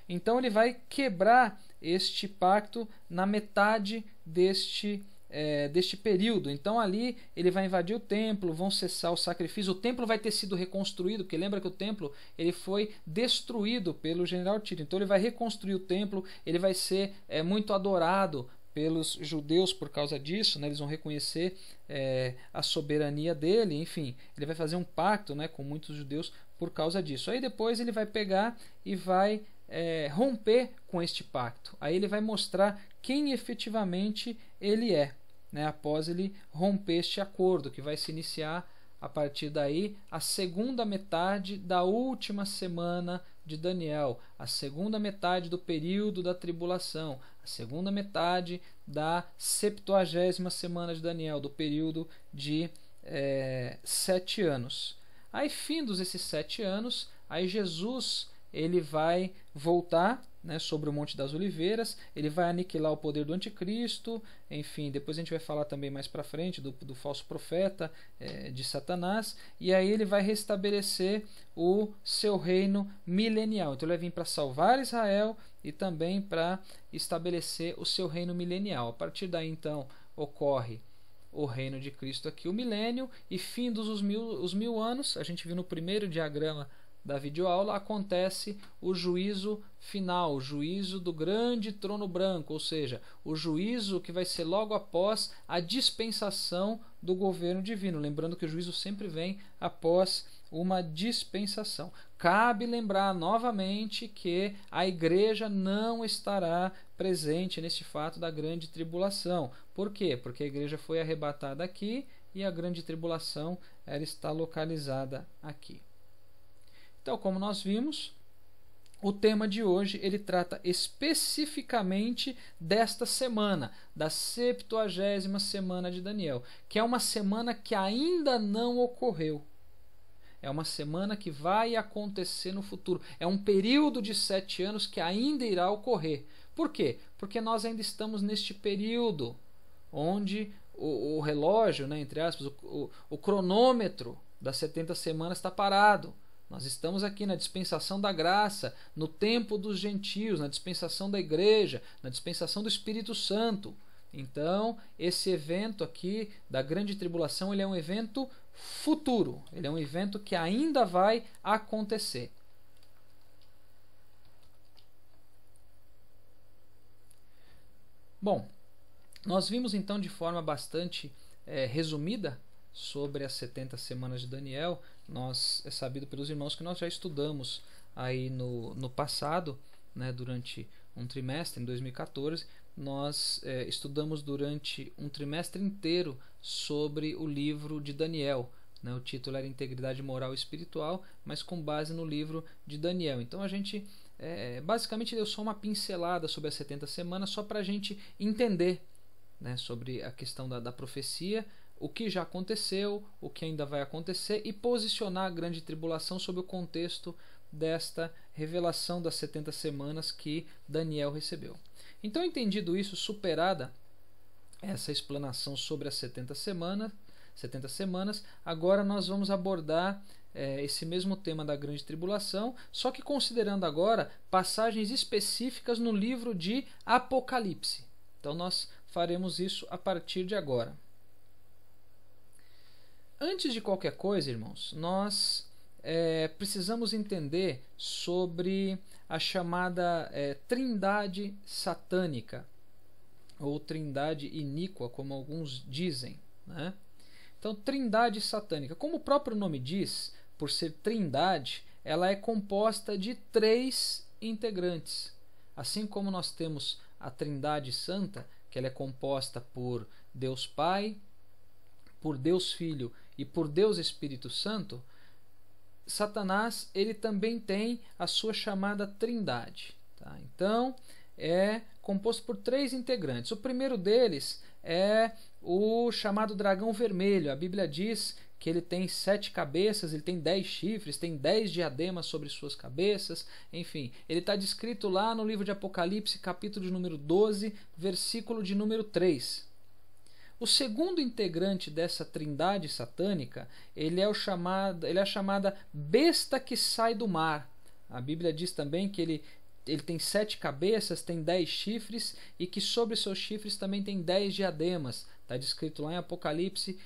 Então ele vai quebrar este pacto na metade deste período. Então ali ele vai invadir o templo, vão cessar o sacrifício, o templo vai ter sido reconstruído, porque lembra que o templo ele foi destruído pelo general Tito. Então ele vai reconstruir o templo, ele vai ser muito adorado pelos judeus por causa disso, né? Eles vão reconhecer a soberania dele, enfim, ele vai fazer um pacto, né, com muitos judeus por causa disso. Aí depois ele vai pegar e vai romper com este pacto. Aí ele vai mostrar quem efetivamente ele é, né, após ele romper este acordo, que vai se iniciar a partir daí a segunda metade da última semana de Daniel, a segunda metade do período da tribulação, a segunda metade da 70ª semana de Daniel, do período de 7 anos. Aí, findos esses 7 anos, aí Jesus ele vai voltar, né, sobre o Monte das Oliveiras, ele vai aniquilar o poder do anticristo, enfim, depois a gente vai falar também mais para frente do falso profeta, de Satanás, e aí ele vai restabelecer o seu reino milenial. Então ele vai vir para salvar Israel e também para estabelecer o seu reino milenial. A partir daí então ocorre o reino de Cristo aqui, o milênio, e findos os mil anos, a gente viu no primeiro diagrama da videoaula, acontece o juízo final, o juízo do grande trono branco, ou seja, o juízo que vai ser logo após a dispensação do governo divino. Lembrando que o juízo sempre vem após uma dispensação. Cabe lembrar novamente que a igreja não estará presente neste fato da grande tribulação. Por quê? Porque a igreja foi arrebatada aqui e a grande tribulação ela está localizada aqui. Então, como nós vimos, o tema de hoje ele trata especificamente desta semana, da 70ª semana de Daniel, que é uma semana que ainda não ocorreu. É uma semana que vai acontecer no futuro. É um período de 7 anos que ainda irá ocorrer. Por quê? Porque nós ainda estamos neste período onde o relógio, né, entre aspas, o cronômetro das 70 semanas está parado. Nós estamos aqui na dispensação da graça, no tempo dos gentios, na dispensação da igreja, na dispensação do Espírito Santo. Então, esse evento aqui da grande tribulação, ele é um evento futuro. Ele é um evento que ainda vai acontecer. Bom, nós vimos então de forma bastante resumida sobre as 70 semanas de Daniel. É sabido pelos irmãos que nós já estudamos aí no passado, né, durante um trimestre, em 2014, nós estudamos durante um trimestre inteiro sobre o livro de Daniel. Né, o título era Integridade Moral e Espiritual, mas com base no livro de Daniel. Então a gente basicamente deu só uma pincelada sobre as 70 semanas, só para a gente entender, né, sobre a questão da profecia, o que já aconteceu, o que ainda vai acontecer, e posicionar a grande tribulação sob o contexto desta revelação das 70 semanas que Daniel recebeu. Então, entendido isso, superada essa explanação sobre as 70 semanas, agora nós vamos abordar esse mesmo tema da grande tribulação, só que considerando agora passagens específicas no livro de Apocalipse. Então nós faremos isso a partir de agora. Antes de qualquer coisa, irmãos, nós precisamos entender sobre a chamada trindade satânica, ou trindade iníqua, como alguns dizem, né? Então, trindade satânica, como o próprio nome diz, por ser trindade, ela é composta de 3 integrantes. Assim como nós temos a trindade santa, que ela é composta por Deus Pai, por Deus Filho e por Deus Espírito Santo, Satanás ele também tem a sua chamada trindade. Tá? Então, é composto por 3 integrantes. O primeiro deles é o chamado dragão vermelho. A Bíblia diz que ele tem 7 cabeças, ele tem 10 chifres, tem 10 diademas sobre suas cabeças, enfim. Ele está descrito lá no livro de Apocalipse, capítulo de número 12, versículo de número 3. O segundo integrante dessa trindade satânica, ele é a chamada besta que sai do mar. A Bíblia diz também que ele tem 7 cabeças, tem 10 chifres e que sobre seus chifres também tem 10 diademas. Está descrito lá em Apocalipse,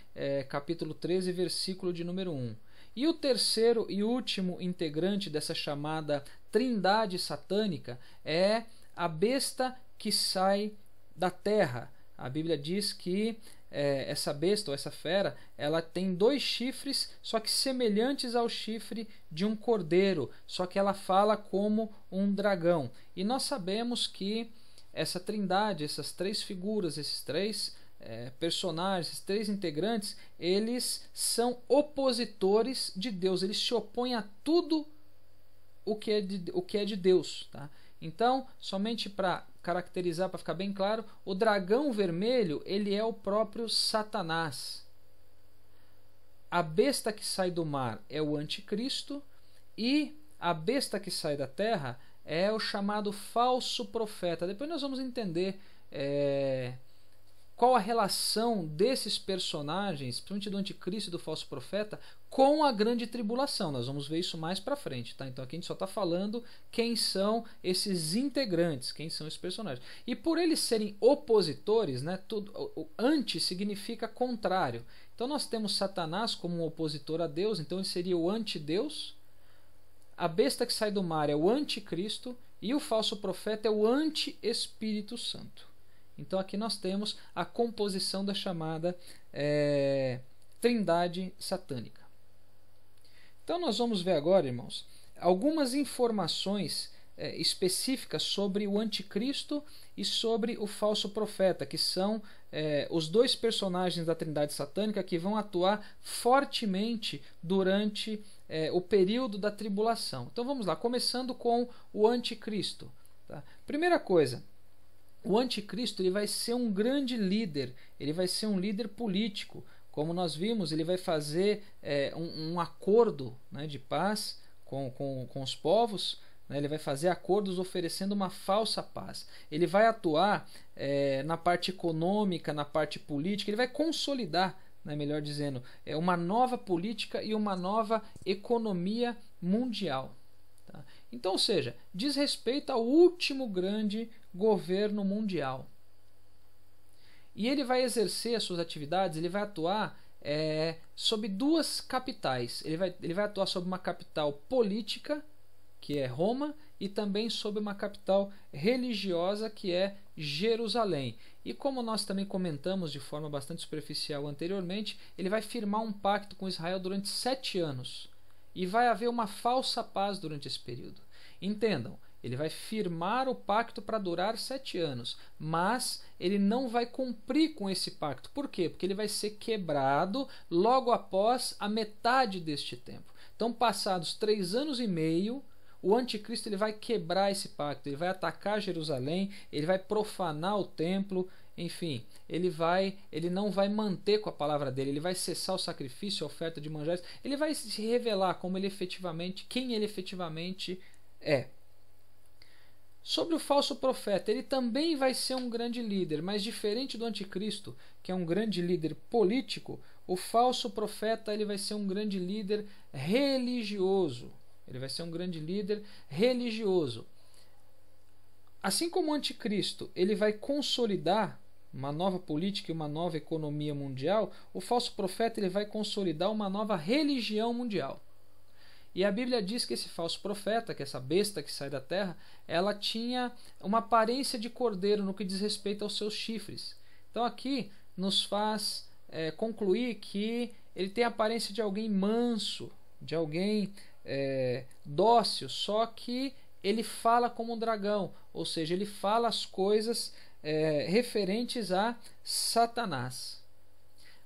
capítulo 13, versículo de número 1. E o terceiro e último integrante dessa chamada trindade satânica é a besta que sai da terra. A Bíblia diz que essa besta ou essa fera, ela tem 2 chifres, só que semelhantes ao chifre de um cordeiro, só que ela fala como um dragão. E nós sabemos que essa trindade, essas 3 figuras, esses 3 personagens, esses 3 integrantes, eles são opositores de Deus, eles se opõem a tudo o que é de Deus, tá? Então, somente para caracterizar, para ficar bem claro, o dragão vermelho, ele é o próprio Satanás. A besta que sai do mar é o anticristo e a besta que sai da terra é o chamado falso profeta. Depois nós vamos entender qual a relação desses personagens, principalmente do anticristo e do falso profeta, com a grande tribulação. Nós vamos ver isso mais para frente, tá? Então aqui a gente só está falando quem são esses integrantes, quem são esses personagens. E por eles serem opositores, né, o anti significa contrário. Então nós temos Satanás como um opositor a Deus, então ele seria o antideus. A besta que sai do mar é o anticristo e o falso profeta é o anti-Espírito Santo. Então aqui nós temos a composição da chamada trindade satânica. Então nós vamos ver agora, irmãos, algumas informações específicas sobre o anticristo e sobre o falso profeta, que são os 2 personagens da trindade satânica que vão atuar fortemente durante o período da tribulação. Então vamos lá, começando com o anticristo. Tá? Primeira coisa, o anticristo ele vai ser um grande líder, ele vai ser um líder político. Como nós vimos, ele vai fazer um acordo, né, de paz com os povos, né, ele vai fazer acordos oferecendo uma falsa paz. Ele vai atuar na parte econômica, na parte política, ele vai consolidar, né, melhor dizendo, uma nova política e uma nova economia mundial. Tá? Então, ou seja, diz respeito ao último grande governo mundial. E ele vai exercer as suas atividades, ele vai atuar sob 2 capitais. Ele vai atuar sobre uma capital política, que é Roma, e também sobre uma capital religiosa, que é Jerusalém. E como nós também comentamos de forma bastante superficial anteriormente, ele vai firmar um pacto com Israel durante 7 anos. E vai haver uma falsa paz durante esse período. Entendam, ele vai firmar o pacto para durar 7 anos, mas ele não vai cumprir com esse pacto. Por quê? Porque ele vai ser quebrado logo após a metade deste tempo. Então, passados 3 anos e meio, o anticristo ele vai quebrar esse pacto, ele vai atacar Jerusalém, ele vai profanar o templo, enfim, ele não vai manter com a palavra dele, ele vai cessar o sacrifício, a oferta de manjares, ele vai se revelar como quem ele efetivamente é. Sobre o falso profeta, ele também vai ser um grande líder, mas diferente do anticristo, que é um grande líder político, o falso profeta ele vai ser um grande líder religioso. Ele vai ser um grande líder religioso. Assim como o anticristo, ele vai consolidar uma nova política e uma nova economia mundial, o falso profeta ele vai consolidar uma nova religião mundial. E a Bíblia diz que esse falso profeta, que essa besta que sai da terra, ela tinha uma aparência de cordeiro no que diz respeito aos seus chifres. Então aqui nos faz concluir que ele tem a aparência de alguém manso, de alguém dócil, só que ele fala como um dragão, ou seja, ele fala as coisas referentes a Satanás.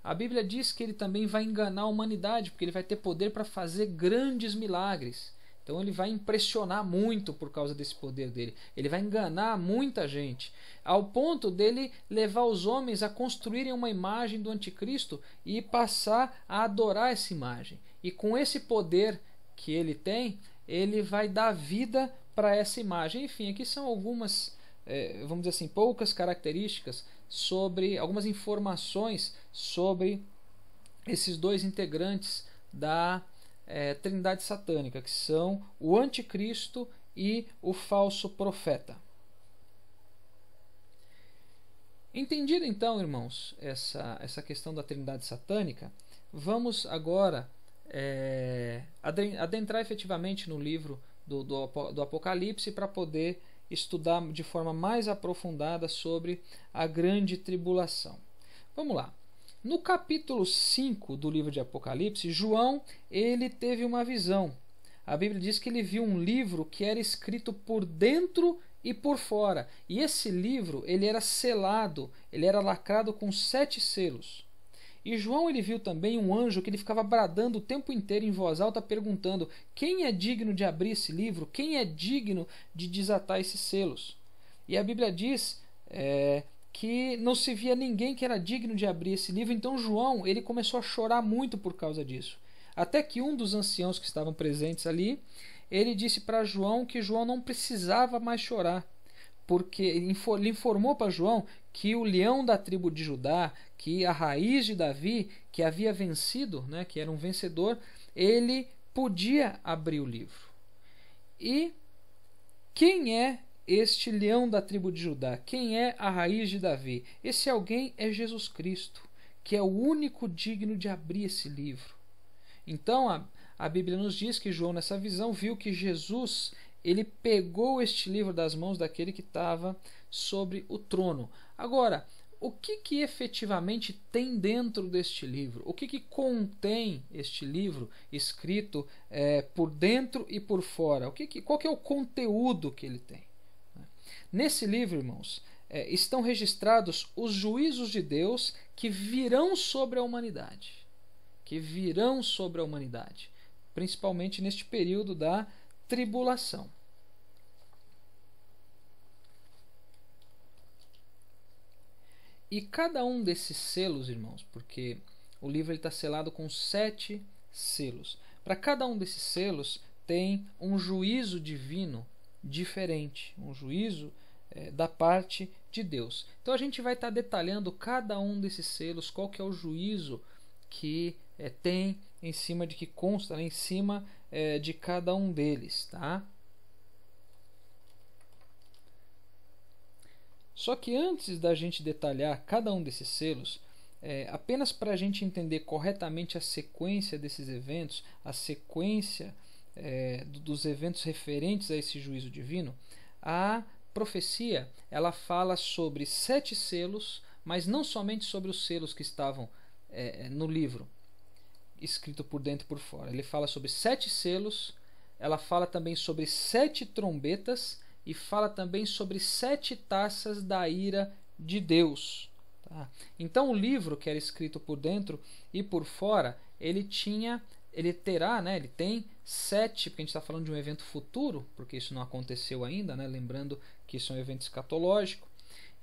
A Bíblia diz que ele também vai enganar a humanidade, porque ele vai ter poder para fazer grandes milagres. Então Então ele vai impressionar muito por causa desse poder dele. Ele vai enganar muita gente, ao ponto dele levar os homens a construírem uma imagem do anticristo e passar a adorar essa imagem. E com esse poder que ele tem, ele vai dar vida para essa imagem. Enfim, aqui são algumas, vamos dizer assim, poucas características sobre, algumas informações sobre esses dois integrantes da Trindade satânica, que são o anticristo e o falso profeta. Entendido então, irmãos, essa questão da Trindade satânica, vamos agora adentrar efetivamente no livro do Apocalipse para poder estudar de forma mais aprofundada sobre a grande tribulação. Vamos lá. No capítulo 5 do livro de Apocalipse, João ele teve uma visão. A Bíblia diz que ele viu um livro que era escrito por dentro e por fora. E esse livro ele era selado, ele era lacrado com 7 selos. E João ele viu também um anjo que ele ficava bradando o tempo inteiro em voz alta, perguntando: quem é digno de abrir esse livro? Quem é digno de desatar esses selos? E a Bíblia diz que não se via ninguém que era digno de abrir esse livro. Então João ele começou a chorar muito por causa disso. Até que um dos anciãos que estavam presentes ali, ele disse para João que João não precisava mais chorar, porque ele informou para João que o leão da tribo de Judá, que a raiz de Davi, que havia vencido, né, que era um vencedor, ele podia abrir o livro. E quem é este leão da tribo de Judá? Quem é a raiz de Davi? Esse alguém é Jesus Cristo, que é o único digno de abrir esse livro. Então a Bíblia nos diz que João nessa visão viu que Jesus ele pegou este livro das mãos daquele que estava sobre o trono. Agora, o que efetivamente tem dentro deste livro? O que contém este livro escrito por dentro e por fora? Qual que é o conteúdo que ele tem? Nesse livro, irmãos, estão registrados os juízos de Deus que virão sobre a humanidade. Que virão sobre a humanidade, principalmente neste período da tribulação. E cada um desses selos, irmãos, porque o livro está selado com 7 selos. Para cada um desses selos tem um juízo divino diferente, um juízo da parte de Deus. Então a gente vai estar detalhando cada um desses selos, qual que é o juízo que tem em cima de que consta, né, em cima de cada um deles, tá? Só que antes da gente detalhar cada um desses selos, apenas para a gente entender corretamente a sequência desses eventos, a sequência dos eventos referentes a esse juízo divino, a profecia ela fala sobre 7 selos, mas não somente sobre os selos que estavam no livro, escrito por dentro e por fora. Ele fala sobre 7 selos, ela fala também sobre 7 trombetas e fala também sobre 7 taças da ira de Deus. Tá? Então o livro que era escrito por dentro e por fora, ele tem 7, porque a gente está falando de um evento futuro, porque isso não aconteceu ainda, né? Lembrando que isso é um evento escatológico.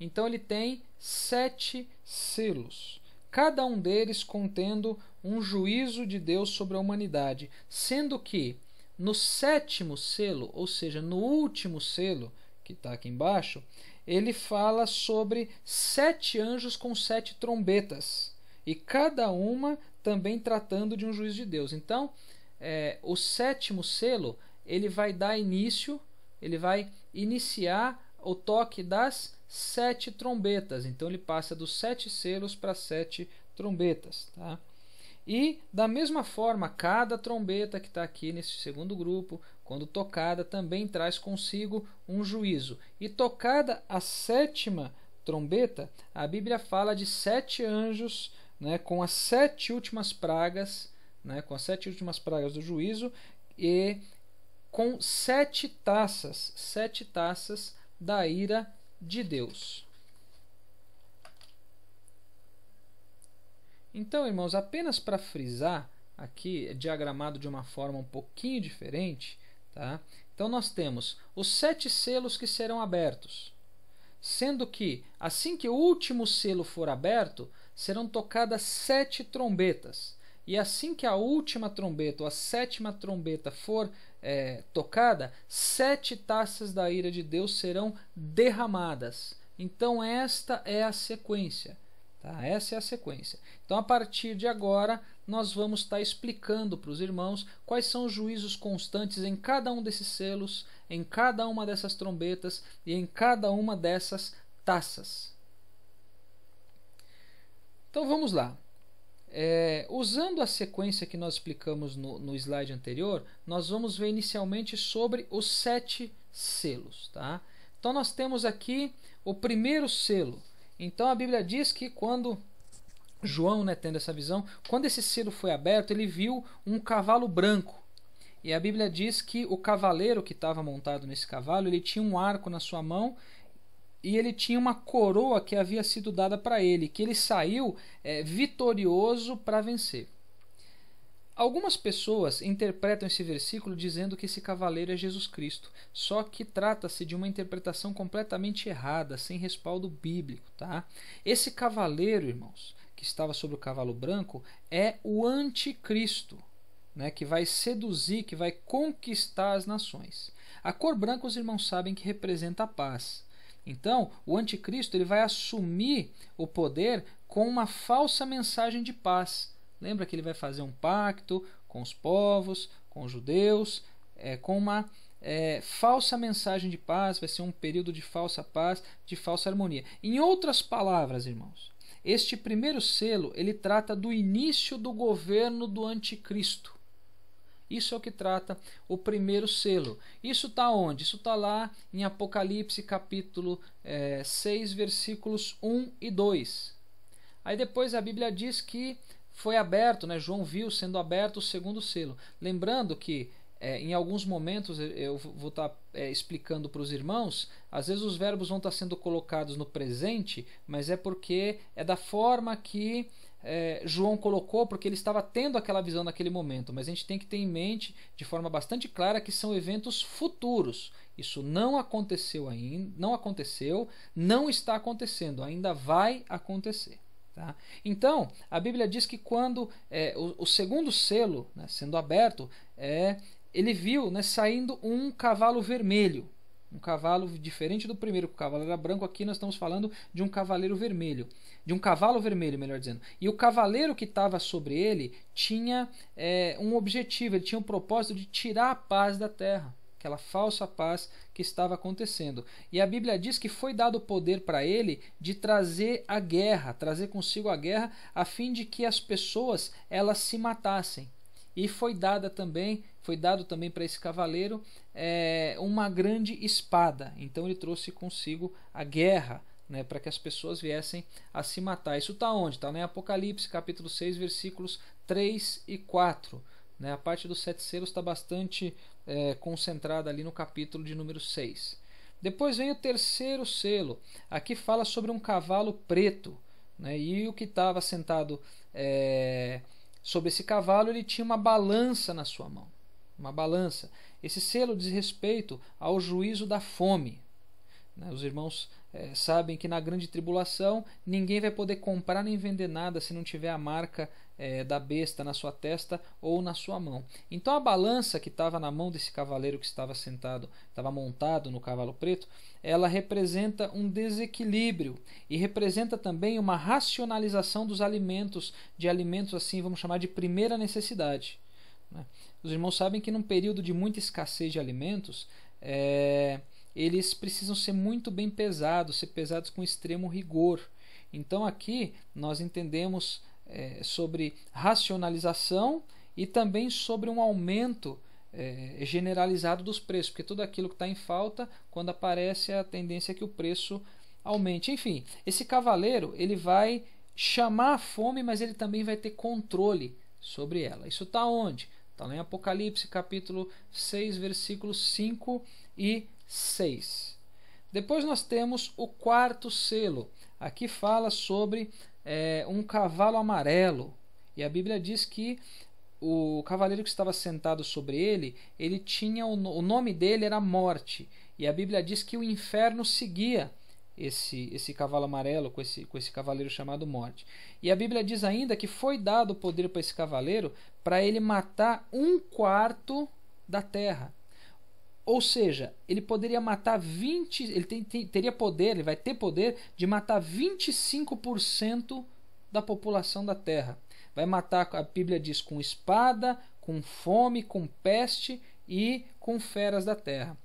Então ele tem 7 selos, cada um deles contendo um juízo de Deus sobre a humanidade, sendo que no 7º selo, ou seja, no último selo, que está aqui embaixo, ele fala sobre 7 anjos com 7 trombetas, e cada uma também tratando de um juízo de Deus. Então, o 7º selo, ele vai dar início, ele vai iniciar o toque das 7 trombetas. Então ele passa dos 7 selos para 7 trombetas. Tá? E da mesma forma, cada trombeta que está aqui nesse segundo grupo, quando tocada, também traz consigo um juízo. E tocada a 7ª trombeta, a Bíblia fala de 7 anjos, né, com as 7 últimas pragas, né, com as 7 últimas pragas do juízo, e com 7 taças da ira de Deus. Então, irmãos, apenas para frisar, aqui é diagramado de uma forma um pouquinho diferente, Tá? Então nós temos os 7 selos que serão abertos, sendo que assim que o último selo for aberto, serão tocadas 7 trombetas. E assim que a última trombeta, ou a 7ª trombeta for tocada, 7 taças da ira de Deus serão derramadas. Então esta é a sequência. Tá? Essa é a sequência. Então a partir de agora nós vamos estar explicando para os irmãos quais são os juízos constantes em cada um desses selos, em cada uma dessas trombetas e em cada uma dessas taças. Então vamos lá. Usando a sequência que nós explicamos no slide anterior, nós vamos ver inicialmente sobre os 7 selos. Tá? Então nós temos aqui o primeiro selo. Então a Bíblia diz que quando João, tendo essa visão, quando esse selo foi aberto, ele viu um cavalo branco. E a Bíblia diz que o cavaleiro que estava montado nesse cavalo, ele tinha um arco na sua mão e ele tinha uma coroa que havia sido dada para ele, que ele saiu vitorioso para vencer. Algumas pessoas interpretam esse versículo dizendo que esse cavaleiro é Jesus Cristo, só que trata-se de uma interpretação completamente errada, sem respaldo bíblico. Tá? Esse cavaleiro, irmãos, que estava sobre o cavalo branco, é o anticristo, que vai seduzir, que vai conquistar as nações. A cor branca, os irmãos sabem que representa a paz. Então, o anticristo ele vai assumir o poder com uma falsa mensagem de paz. Lembra que ele vai fazer um pacto com os povos, com os judeus, com uma falsa mensagem de paz, vai ser um período de falsa paz, de falsa harmonia. Em outras palavras, irmãos, este primeiro selo ele trata do início do governo do anticristo. Isso é o que trata o primeiro selo. Isso está onde? Isso está lá em Apocalipse capítulo 6, versículos 1 e 2. Aí depois a Bíblia diz que foi aberto, João viu sendo aberto o segundo selo. Lembrando que em alguns momentos eu vou estar explicando para os irmãos, às vezes os verbos vão estar sendo colocados no presente, mas é porque é da forma que João colocou, porque ele estava tendo aquela visão naquele momento. Mas a gente tem que ter em mente de forma bastante clara que são eventos futuros. Isso não aconteceu ainda, não está acontecendo, ainda vai acontecer. Tá? Então, a Bíblia diz que quando o segundo selo, sendo aberto, ele viu saindo um cavalo vermelho. Um cavalo diferente do primeiro, que o cavalo era branco. Aqui nós estamos falando de um cavaleiro vermelho. De um cavalo vermelho, melhor dizendo. E o cavaleiro que estava sobre ele tinha um objetivo, ele tinha um propósito de tirar a paz da terra. Aquela falsa paz que estava acontecendo. E a Bíblia diz que foi dado poder para ele de trazer a guerra, trazer consigo a guerra, a fim de que as pessoas elas se matassem. E foi dado também para esse cavaleiro uma grande espada. Então ele trouxe consigo a guerra, para que as pessoas viessem a se matar. Isso está onde? Está em Apocalipse capítulo 6, versículos 3 e 4. A parte dos 7 selos está bastante concentrada ali no capítulo de número 6. Depois vem o terceiro selo. Aqui fala sobre um cavalo preto. E o que estava sentado sobre esse cavalo, ele tinha uma balança na sua mão. Uma balança. Esse selo diz respeito ao juízo da fome. Os irmãos sabem que na grande tribulação ninguém vai poder comprar nem vender nada se não tiver a marca da besta na sua testa ou na sua mão. Então a balança que estava na mão desse cavaleiro que estava sentado, estava montado no cavalo preto, ela representa um desequilíbrio e representa também uma racionalização dos alimentos, de alimentos assim, vamos chamar de primeira necessidade. Os irmãos sabem que num período de muita escassez de alimentos, eles precisam ser muito bem pesados, ser pesados com extremo rigor. Então aqui nós entendemos sobre racionalização e também sobre um aumento generalizado dos preços, porque tudo aquilo que está em falta, quando aparece, a tendência é que o preço aumente. Enfim, esse cavaleiro ele vai chamar a fome, mas ele também vai ter controle sobre ela. Isso está onde? Está lá em Apocalipse capítulo 6, versículos 5 e 6. Depois nós temos o quarto selo. Aqui fala sobre um cavalo amarelo. E a Bíblia diz que o cavaleiro que estava sentado sobre ele, ele tinha o nome dele era Morte, e a Bíblia diz que o inferno seguia esse cavalo amarelo com esse cavaleiro chamado Morte. E a Bíblia diz ainda que foi dado o poder para esse cavaleiro para ele matar 1/4 da terra. Ou seja, ele poderia matar 20, teria poder, ele vai ter poder de matar 25% da população da terra. Vai matar, a Bíblia diz, com espada, com fome, com peste e com feras da terra.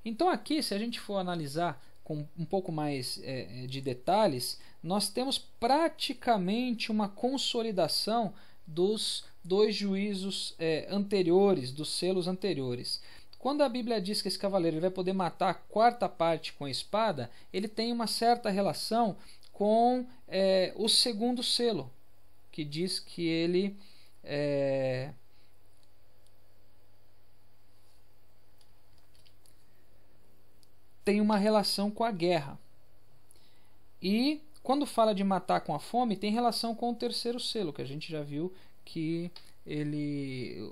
Então aqui, se a gente for analisar com um pouco mais de detalhes, nós temos praticamente uma consolidação dos 2 juízos anteriores, dos selos anteriores. Quando a Bíblia diz que esse cavaleiro vai poder matar a 4ª parte com a espada, ele tem uma certa relação com o 2º selo, que diz que ele tem uma relação com a guerra. E quando fala de matar com a fome, tem relação com o 3º selo, que a gente já viu que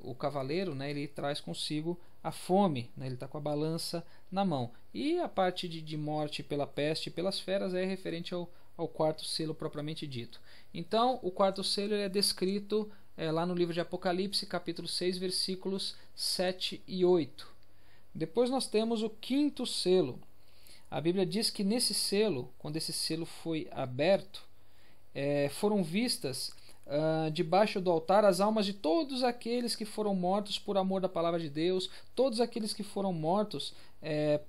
o cavaleiro, né, ele traz consigo a fome, né, ele está com a balança na mão. E a parte de morte pela peste e pelas feras é referente ao 4º selo propriamente dito. Então, o 4º selo é descrito lá no livro de Apocalipse, capítulo 6, versículos 7 e 8. Depois nós temos o 5º selo. A Bíblia diz que nesse selo, quando esse selo foi aberto, foram vistas debaixo do altar as almas de todos aqueles que foram mortos por amor da palavra de Deus, todos aqueles que foram mortos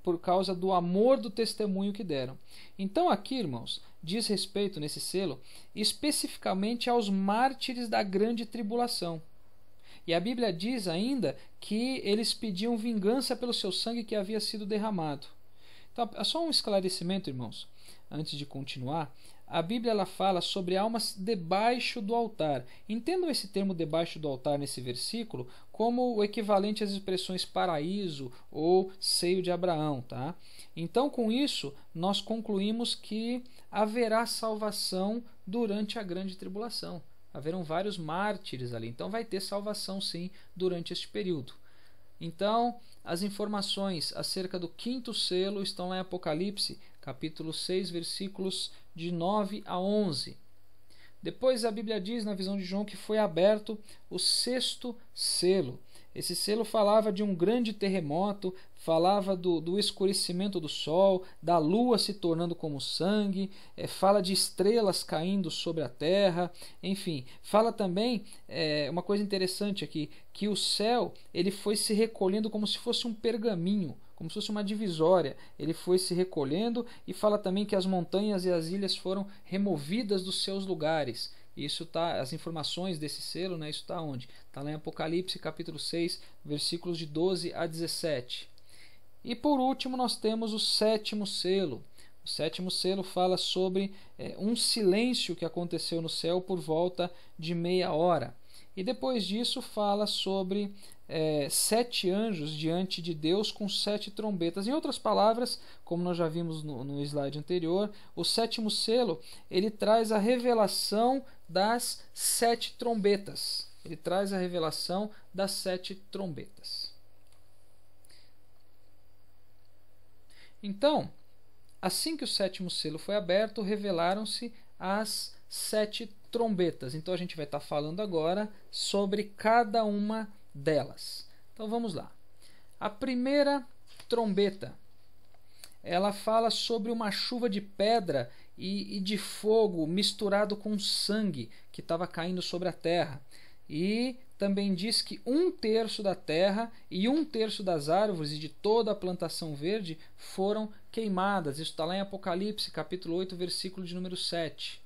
por causa do amor do testemunho que deram. Então aqui, irmãos, diz respeito nesse selo especificamente aos mártires da grande tribulação. E a Bíblia diz ainda que eles pediam vingança pelo seu sangue que havia sido derramado. Então, só um esclarecimento, irmãos, antes de continuar. A Bíblia ela fala sobre almas debaixo do altar. Entendam esse termo debaixo do altar nesse versículo como o equivalente às expressões paraíso ou seio de Abraão. Tá? Então, com isso, nós concluímos que haverá salvação durante a grande tribulação. Haverão vários mártires ali, então vai ter salvação sim durante este período. Então, as informações acerca do 5º selo estão lá em Apocalipse, capítulo 6, versículos de 9 a 11. Depois a Bíblia diz na visão de João que foi aberto o 6º selo. Esse selo falava de um grande terremoto, falava do escurecimento do sol, da lua se tornando como sangue, fala de estrelas caindo sobre a terra, enfim, fala também, uma coisa interessante aqui, que o céu ele foi se recolhendo como se fosse um pergaminho, como se fosse uma divisória, ele foi se recolhendo, e fala também que as montanhas e as ilhas foram removidas dos seus lugares. Isso tá, as informações desse selo, né, isso está onde? Está lá em Apocalipse capítulo 6, versículos de 12 a 17. E por último nós temos o 7º selo. O 7º selo fala sobre um silêncio que aconteceu no céu por volta de meia hora. E depois disso fala sobre 7 anjos diante de Deus com 7 trombetas. Em outras palavras, como nós já vimos no slide anterior, o 7º selo ele traz a revelação das 7 trombetas. Ele traz a revelação das 7 trombetas. Então, assim que o 7º selo foi aberto, revelaram-se as 7 trombetas. Então a gente vai estar falando agora sobre cada uma delas. Então vamos lá. A primeira trombeta, ela fala sobre uma chuva de pedra e de fogo misturado com sangue que estava caindo sobre a terra. E também diz que 1/3 da terra e 1/3 das árvores e de toda a plantação verde foram queimadas. Isso está lá em Apocalipse, capítulo 8, versículo de número 7.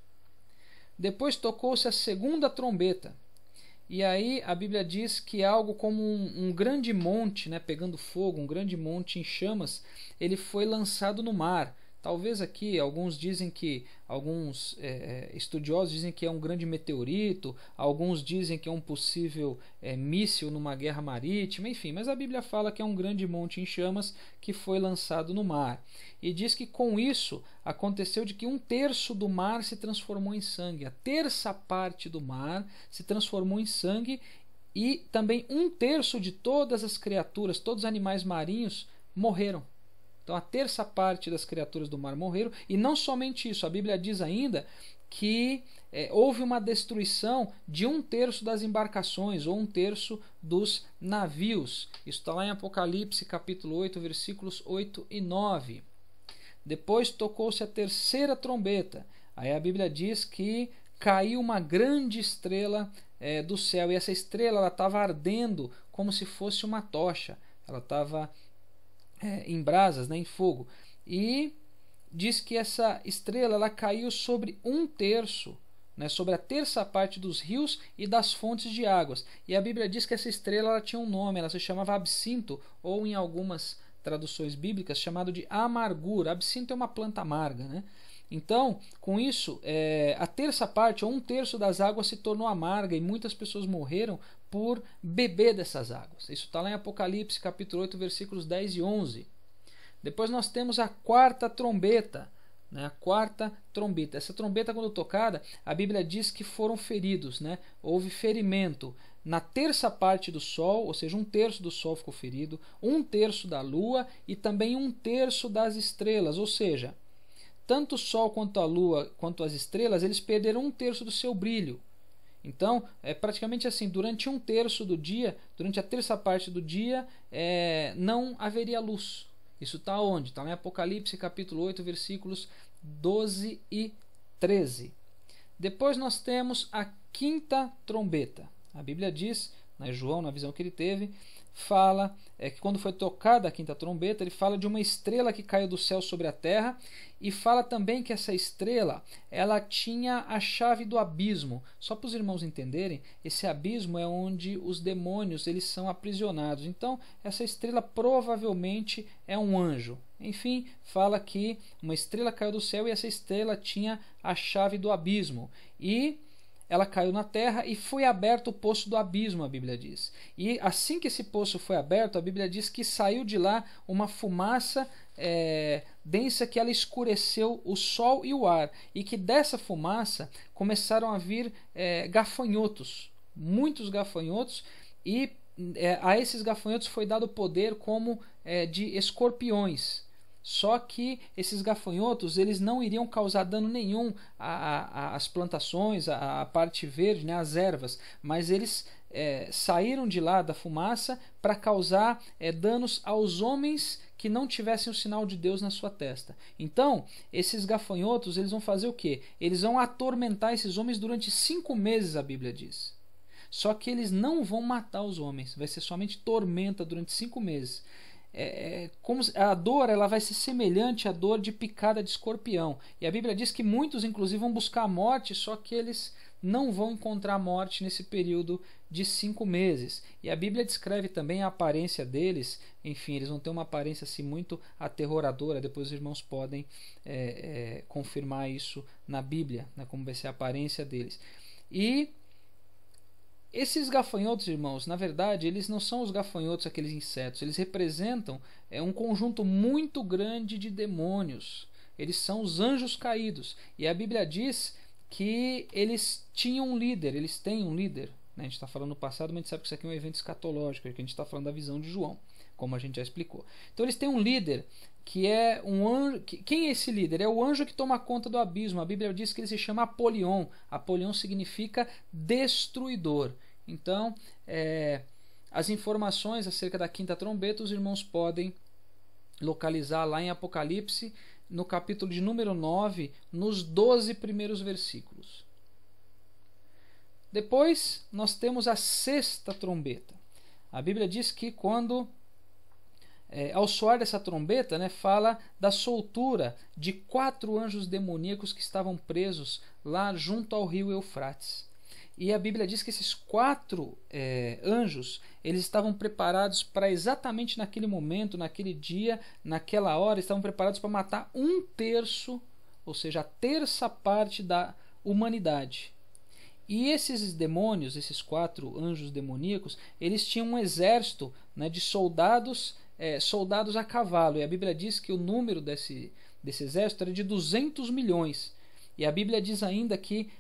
Depois tocou-se a segunda trombeta. E aí a Bíblia diz que algo como um grande monte, né, pegando fogo, um grande monte em chamas, ele foi lançado no mar. Talvez aqui alguns estudiosos dizem que é um grande meteorito, alguns dizem que é um possível míssil numa guerra marítima, enfim, mas a Bíblia fala que é um grande monte em chamas que foi lançado no mar. E diz que com isso aconteceu de que 1/3 do mar se transformou em sangue, a terça parte do mar se transformou em sangue, e também 1/3 de todas as criaturas, todos os animais marinhos morreram. Então a terça parte das criaturas do mar morreram, e não somente isso, a Bíblia diz ainda que houve uma destruição de 1/3 das embarcações, ou 1/3 dos navios. Isso está lá em Apocalipse capítulo 8, versículos 8 e 9. Depois tocou-se a terceira trombeta. Aí a Bíblia diz que caiu uma grande estrela do céu, e essa estrela estava ardendo como se fosse uma tocha. Ela estava em brasas, em fogo. E diz que essa estrela ela caiu sobre 1/3, sobre a terça parte dos rios e das fontes de águas. E a Bíblia diz que essa estrela ela tinha um nome, ela se chamava Absinto, ou em algumas traduções bíblicas chamado de amargura. Absinto é uma planta amarga, Então, com isso, a terça parte, ou 1/3 das águas se tornou amarga, e muitas pessoas morreram por beber dessas águas. Isso está lá em Apocalipse capítulo 8, versículos 10 e 11. Depois nós temos a quarta trombeta. A quarta trombeta. Essa trombeta, quando tocada, a Bíblia diz que foram feridos. Houve ferimento na terça parte do sol, ou seja, 1/3 do sol ficou ferido, 1/3 da lua e também 1/3 das estrelas. Ou seja, tanto o sol quanto a lua, quanto as estrelas, eles perderam 1/3 do seu brilho. Então, é praticamente assim, durante 1/3 do dia, durante a terça parte do dia, não haveria luz. Isso está onde? Está em Apocalipse capítulo 8, versículos 12 e 13. Depois nós temos a quinta trombeta. A Bíblia diz, João, na visão que ele teve, fala que quando foi tocada a quinta trombeta, ele fala de uma estrela que caiu do céu sobre a terra, e fala também que essa estrela ela tinha a chave do abismo. Só para os irmãos entenderem, esse abismo é onde os demônios eles são aprisionados. Então essa estrela provavelmente é um anjo. Enfim, fala que uma estrela caiu do céu e essa estrela tinha a chave do abismo. E ela caiu na terra e foi aberto o poço do abismo, a Bíblia diz. E assim que esse poço foi aberto, a Bíblia diz que saiu de lá uma fumaça densa que ela escureceu o sol e o ar. E que dessa fumaça começaram a vir gafanhotos, muitos gafanhotos, e a esses gafanhotos foi dado poder como de escorpiões. Só que esses gafanhotos eles não iriam causar dano nenhum às plantações, à parte verde, às ervas, mas eles saíram de lá da fumaça para causar danos aos homens que não tivessem o sinal de Deus na sua testa. Então, esses gafanhotos eles vão fazer o quê? Eles vão atormentar esses homens durante 5 meses, a Bíblia diz. Só que eles não vão matar os homens, vai ser somente tormenta durante 5 meses. Como a dor ela vai ser semelhante à dor de picada de escorpião. E a Bíblia diz que muitos, inclusive, vão buscar a morte, só que eles não vão encontrar a morte nesse período de 5 meses. E a Bíblia descreve também a aparência deles. Enfim, eles vão ter uma aparência assim, muito aterroradora. Depois os irmãos podem confirmar isso na Bíblia, como vai ser a aparência deles. E esses gafanhotos, irmãos, na verdade, eles não são os gafanhotos, aqueles insetos. Eles representam um conjunto muito grande de demônios. Eles são os anjos caídos. E a Bíblia diz que eles tinham um líder, eles têm um líder. A gente está falando no passado, mas a gente sabe que isso aqui é um evento escatológico, que a gente está falando da visão de João, como a gente já explicou. Então eles têm um líder que é um anjo. Quem é esse líder? É o anjo que toma conta do abismo. A Bíblia diz que ele se chama Apolion. Apolion significa destruidor. Então, as informações acerca da quinta trombeta os irmãos podem localizar lá em Apocalipse, no capítulo de número 9, nos 12 primeiros versículos. Depois nós temos a sexta trombeta. A Bíblia diz que quando ao soar dessa trombeta, fala da soltura de 4 anjos demoníacos que estavam presos lá junto ao rio Eufrates. E a Bíblia diz que esses 4 anjos eles estavam preparados para exatamente naquele momento, naquele dia, naquela hora, estavam preparados para matar 1/3, ou seja, a terça parte da humanidade. E esses demônios, esses 4 anjos demoníacos, eles tinham um exército de soldados, soldados a cavalo. E a Bíblia diz que o número desse exército era de 200 milhões. E a Bíblia diz ainda que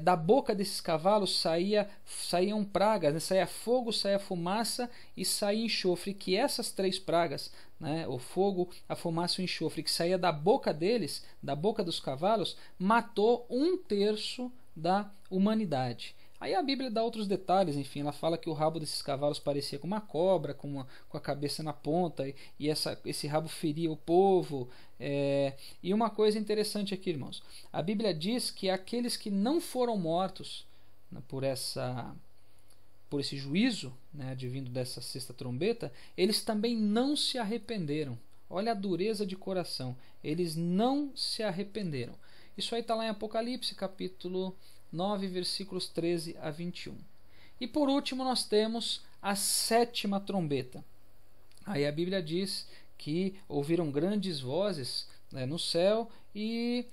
da boca desses cavalos saíam pragas, né? Saía fogo, saía fumaça e saía enxofre, que essas três pragas, né? O fogo, a fumaça e o enxofre, que saía da boca deles, da boca dos cavalos, matou 1/3 da humanidade. Aí a Bíblia dá outros detalhes, enfim, ela fala que o rabo desses cavalos parecia com uma cobra, com a cabeça na ponta, e esse rabo feria o povo. E uma coisa interessante aqui, irmãos, a Bíblia diz que aqueles que não foram mortos, né, por esse juízo, né, advindo dessa sexta trombeta, eles também não se arrependeram. Olha a dureza de coração, eles não se arrependeram. Isso aí está lá em Apocalipse, capítulo 9, versículos 13 a 21. E por último nós temos a sétima trombeta. Aí a Bíblia diz que ouviram grandes vozes, né, no céu e,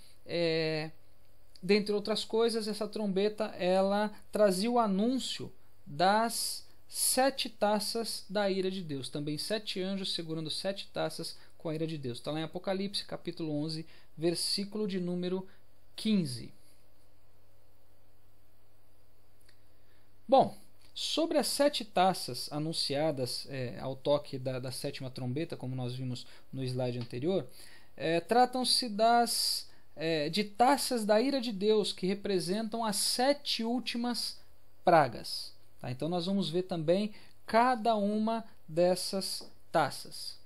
dentre outras coisas, essa trombeta ela trazia o anúncio das 7 taças da ira de Deus. Também 7 anjos segurando 7 taças com a ira de Deus. Está lá em Apocalipse, capítulo 11, versículo de número 15. Bom, sobre as 7 taças anunciadas ao toque da sétima trombeta, como nós vimos no slide anterior, tratam-se de taças da ira de Deus, que representam as 7 últimas pragas. Tá? Então nós vamos ver também cada uma dessas taças.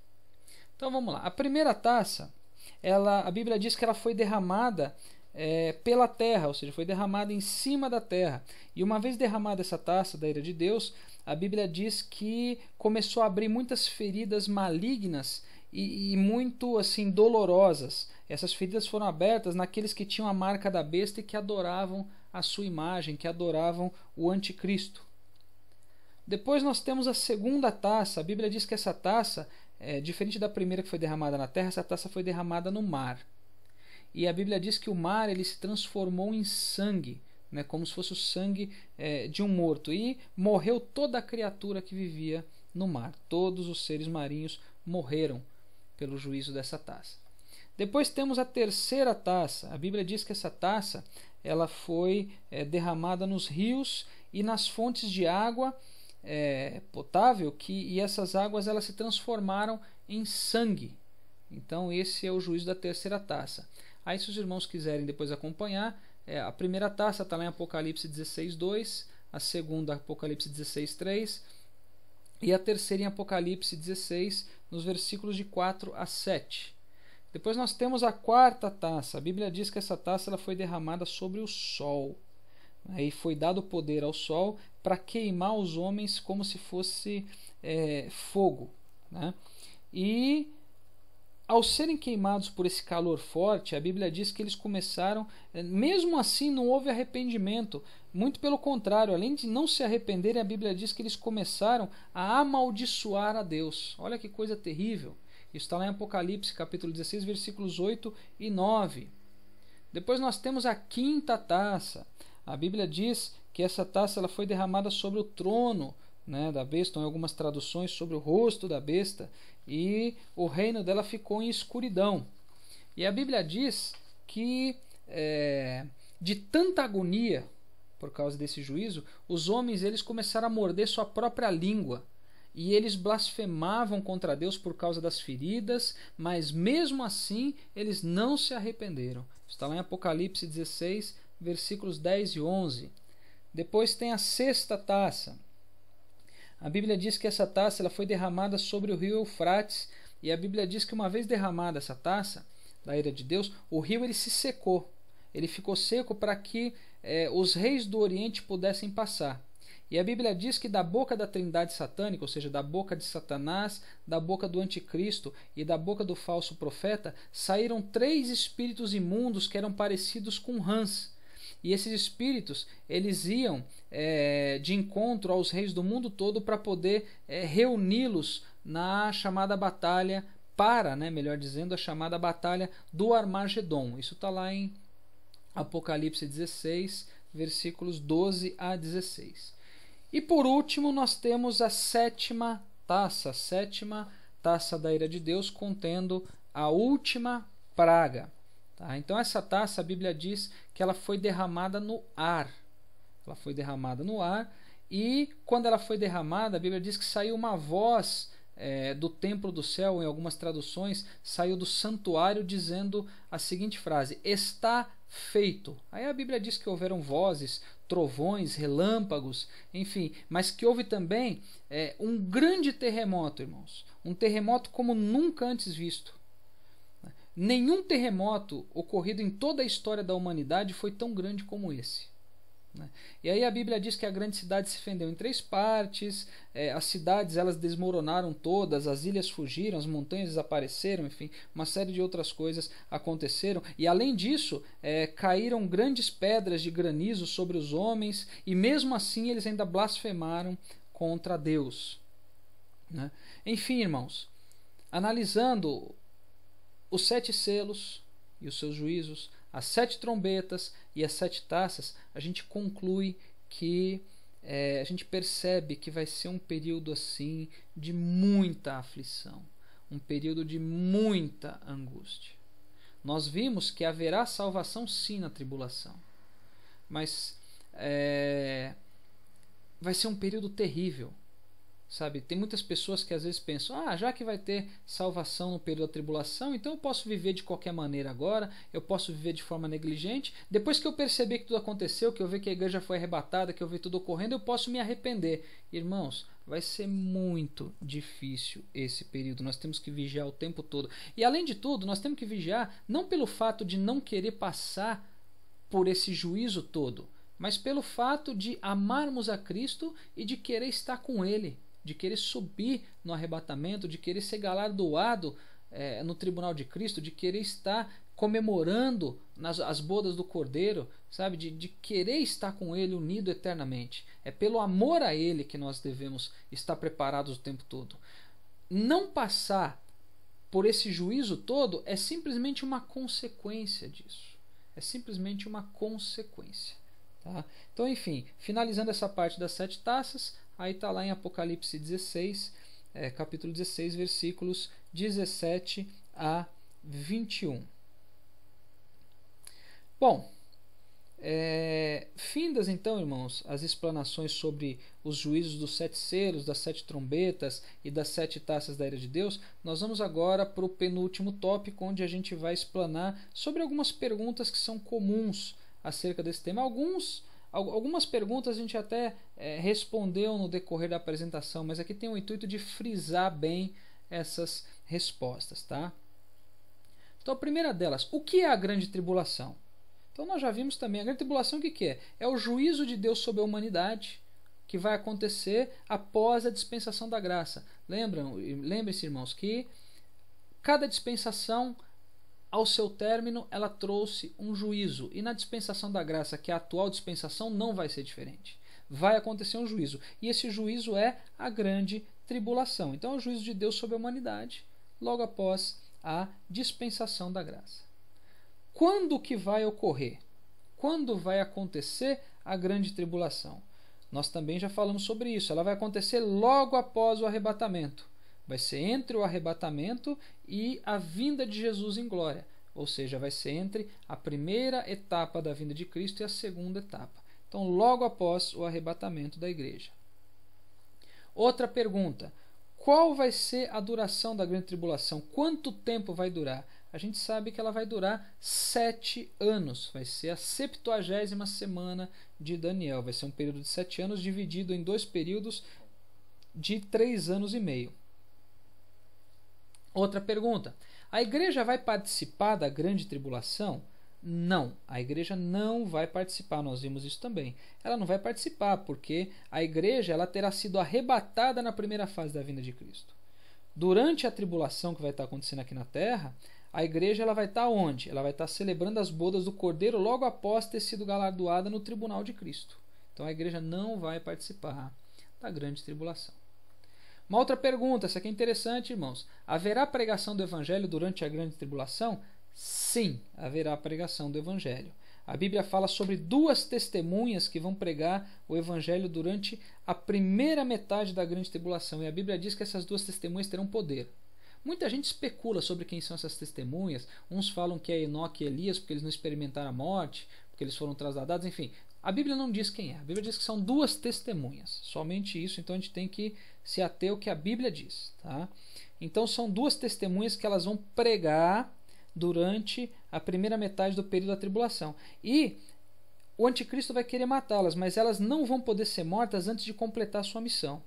Então vamos lá. A primeira taça, a Bíblia diz que ela foi derramada pela terra, ou seja, foi derramada em cima da terra. E uma vez derramada essa taça da ira de Deus, a Bíblia diz que começou a abrir muitas feridas malignas e muito assim dolorosas. Essas feridas foram abertas naqueles que tinham a marca da besta e que adoravam a sua imagem, que adoravam o anticristo. Depois nós temos a segunda taça. A Bíblia diz que essa taça, diferente da primeira que foi derramada na terra, essa taça foi derramada no mar. E a Bíblia diz que o mar ele se transformou em sangue, né, como se fosse o sangue de um morto. E morreu toda a criatura que vivia no mar. Todos os seres marinhos morreram pelo juízo dessa taça. Depois temos a terceira taça. A Bíblia diz que essa taça ela foi derramada nos rios e nas fontes de água potável, e essas águas elas se transformaram em sangue. Então esse é o juízo da terceira taça. Aí se os irmãos quiserem depois acompanhar, a primeira taça está lá em Apocalipse 16:2, a segunda Apocalipse 16:3 e a terceira em Apocalipse 16, nos versículos de 4 a 7. Depois nós temos a quarta taça. A Bíblia diz que essa taça ela foi derramada sobre o sol. E foi dado poder ao sol para queimar os homens como se fosse fogo. Né? E ao serem queimados por esse calor forte, a Bíblia diz que eles começaram, mesmo assim não houve arrependimento, muito pelo contrário, além de não se arrependerem, a Bíblia diz que eles começaram a amaldiçoar a Deus. Olha que coisa terrível. Isso está lá em Apocalipse, capítulo 16, versículos 8 e 9. Depois nós temos a quinta taça. A Bíblia diz que essa taça ela foi derramada sobre o trono, né, da besta, ou em algumas traduções sobre o rosto da besta, e o reino dela ficou em escuridão. E a Bíblia diz que de tanta agonia por causa desse juízo, os homens eles começaram a morder sua própria língua, e eles blasfemavam contra Deus por causa das feridas, mas mesmo assim eles não se arrependeram. Está lá em Apocalipse 16, versículos 10 e 11. Depois tem a sexta taça. A Bíblia diz que essa taça ela foi derramada sobre o rio Eufrates, e a Bíblia diz que uma vez derramada essa taça da ira de Deus, o rio ele se secou. Ele ficou seco para que os reis do Oriente pudessem passar. E a Bíblia diz que da boca da trindade satânica, ou seja, da boca de Satanás, da boca do anticristo e da boca do falso profeta, saíram 3 espíritos imundos que eram parecidos com rãs. E esses espíritos eles iam de encontro aos reis do mundo todo para poder reuni-los na chamada batalha melhor dizendo, a chamada batalha do Armagedon. Isso está lá em Apocalipse 16, versículos 12 a 16. E por último nós temos a sétima taça da ira de Deus, contendo a última praga. Tá? Então essa taça, a Bíblia diz que ela foi derramada no ar. Ela foi derramada no ar, e quando ela foi derramada, a Bíblia diz que saiu uma voz do templo do céu, em algumas traduções, saiu do santuário dizendo a seguinte frase: está feito. Aí a Bíblia diz que houveram vozes, trovões, relâmpagos, enfim, mas que houve também um grande terremoto, irmãos. Um terremoto como nunca antes visto. Nenhum terremoto ocorrido em toda a história da humanidade foi tão grande como esse. E aí a Bíblia diz que a grande cidade se fendeu em 3 partes, as cidades elas desmoronaram todas, as ilhas fugiram, as montanhas desapareceram, enfim, uma série de outras coisas aconteceram. E além disso, caíram grandes pedras de granizo sobre os homens, e mesmo assim eles ainda blasfemaram contra Deus. Né? Enfim, irmãos, analisando os 7 selos e os seus juízos, as 7 trombetas e as 7 taças, a gente conclui que a gente percebe que vai ser um período assim de muita aflição, um período de muita angústia. Nós vimos que haverá salvação sim na tribulação, mas vai ser um período terrível. Sabe, tem muitas pessoas que às vezes pensam: já que vai ter salvação no período da tribulação, então eu posso viver de qualquer maneira agora, eu posso viver de forma negligente. Depois que eu perceber que tudo aconteceu, que eu ver que a igreja foi arrebatada, que eu ver tudo ocorrendo, eu posso me arrepender. Irmãos, vai ser muito difícil esse período. Nós temos que vigiar o tempo todo. E além de tudo, nós temos que vigiar não pelo fato de não querer passar por esse juízo todo, mas pelo fato de amarmos a Cristo e de querer estar com Ele, de querer subir no arrebatamento, de querer ser galardoado no tribunal de Cristo, de querer estar comemorando as bodas do Cordeiro, sabe? De querer estar com Ele unido eternamente. É pelo amor a Ele que nós devemos estar preparados o tempo todo. Não passar por esse juízo todo é simplesmente uma consequência disso. É simplesmente uma consequência. Tá? Então, enfim, finalizando essa parte das 7 taças, aí está lá em Apocalipse 16, capítulo 16, versículos 17 a 21. Bom, findas então, irmãos, as explanações sobre os juízos dos 7 selos, das 7 trombetas e das 7 taças da ira de Deus, nós vamos agora para o penúltimo tópico, onde a gente vai explanar sobre algumas perguntas que são comuns acerca desse tema. Algumas perguntas a gente até respondeu no decorrer da apresentação, mas aqui tem o intuito de frisar bem essas respostas. Tá? Então, a primeira delas: o que é a grande tribulação? Então, nós já vimos também, a grande tribulação o que é? É o juízo de Deus sobre a humanidade, que vai acontecer após a dispensação da graça. Lembrem-se, irmãos, que cada dispensação, ao seu término, ela trouxe um juízo. E na dispensação da graça, que é a atual dispensação, não vai ser diferente. Vai acontecer um juízo. E esse juízo é a grande tribulação. Então é o juízo de Deus sobre a humanidade, logo após a dispensação da graça. Quando que vai ocorrer? Quando vai acontecer a grande tribulação? Nós também já falamos sobre isso. Ela vai acontecer logo após o arrebatamento. Vai ser entre o arrebatamento e a vinda de Jesus em glória. Ou seja, vai ser entre a primeira etapa da vinda de Cristo e a segunda etapa. Então, logo após o arrebatamento da igreja. Outra pergunta: qual vai ser a duração da grande tribulação? Quanto tempo vai durar? A gente sabe que ela vai durar 7 anos. Vai ser a 70ª semana de Daniel. Vai ser um período de 7 anos dividido em 2 períodos de 3 anos e meio. Outra pergunta: a igreja vai participar da grande tribulação? Não, a igreja não vai participar. Nós vimos isso também. Ela não vai participar porque a igreja ela terá sido arrebatada na primeira fase da vinda de Cristo. Durante a tribulação que vai estar acontecendo aqui na Terra, a igreja ela vai estar onde? Ela vai estar celebrando as bodas do Cordeiro logo após ter sido galardoada no tribunal de Cristo. Então a igreja não vai participar da grande tribulação. Uma outra pergunta, essa aqui é interessante, irmãos. Haverá pregação do Evangelho durante a grande tribulação? Sim, haverá pregação do Evangelho. A Bíblia fala sobre 2 testemunhas que vão pregar o Evangelho durante a primeira metade da grande tribulação. E a Bíblia diz que essas 2 testemunhas terão poder. Muita gente especula sobre quem são essas testemunhas. Uns falam que é Enoque e Elias porque eles não experimentaram a morte, porque eles foram trasladados, enfim. A Bíblia não diz quem é. A Bíblia diz que são duas testemunhas. Somente isso, então a gente tem que se ater ao que a Bíblia diz. Tá? Então são duas testemunhas que elas vão pregar durante a primeira metade do período da tribulação. E o anticristo vai querer matá-las, mas elas não vão poder ser mortas antes de completar a sua missão.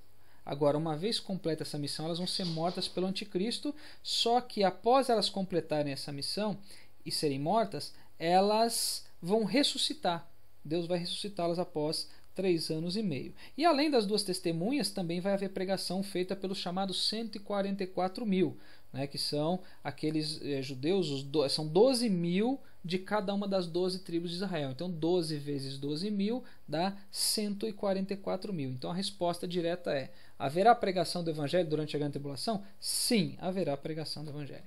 Agora, uma vez completa essa missão, elas vão ser mortas pelo anticristo, só que após elas completarem essa missão e serem mortas, elas vão ressuscitar. Deus vai ressuscitá-las após 3 anos e meio. E além das duas testemunhas, também vai haver pregação feita pelos chamados 144 mil, né, que são aqueles judeus, são 12 mil de cada uma das 12 tribos de Israel. Então 12 vezes 12 mil dá 144 mil. Então a resposta direta é: haverá pregação do Evangelho durante a grande tribulação? Sim, haverá pregação do Evangelho.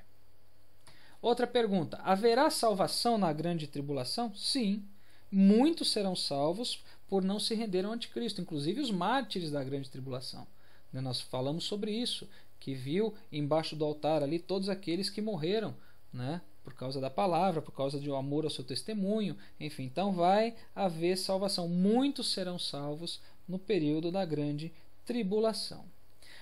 Outra pergunta: haverá salvação na grande tribulação? Sim. Muitos serão salvos por não se renderem ao anticristo, inclusive os mártires da grande tribulação. Nós falamos sobre isso, que viu embaixo do altar ali todos aqueles que morreram, né, por causa da palavra, por causa do amor ao seu testemunho, enfim. Então vai haver salvação. Muitos serão salvos no período da grande tribulação.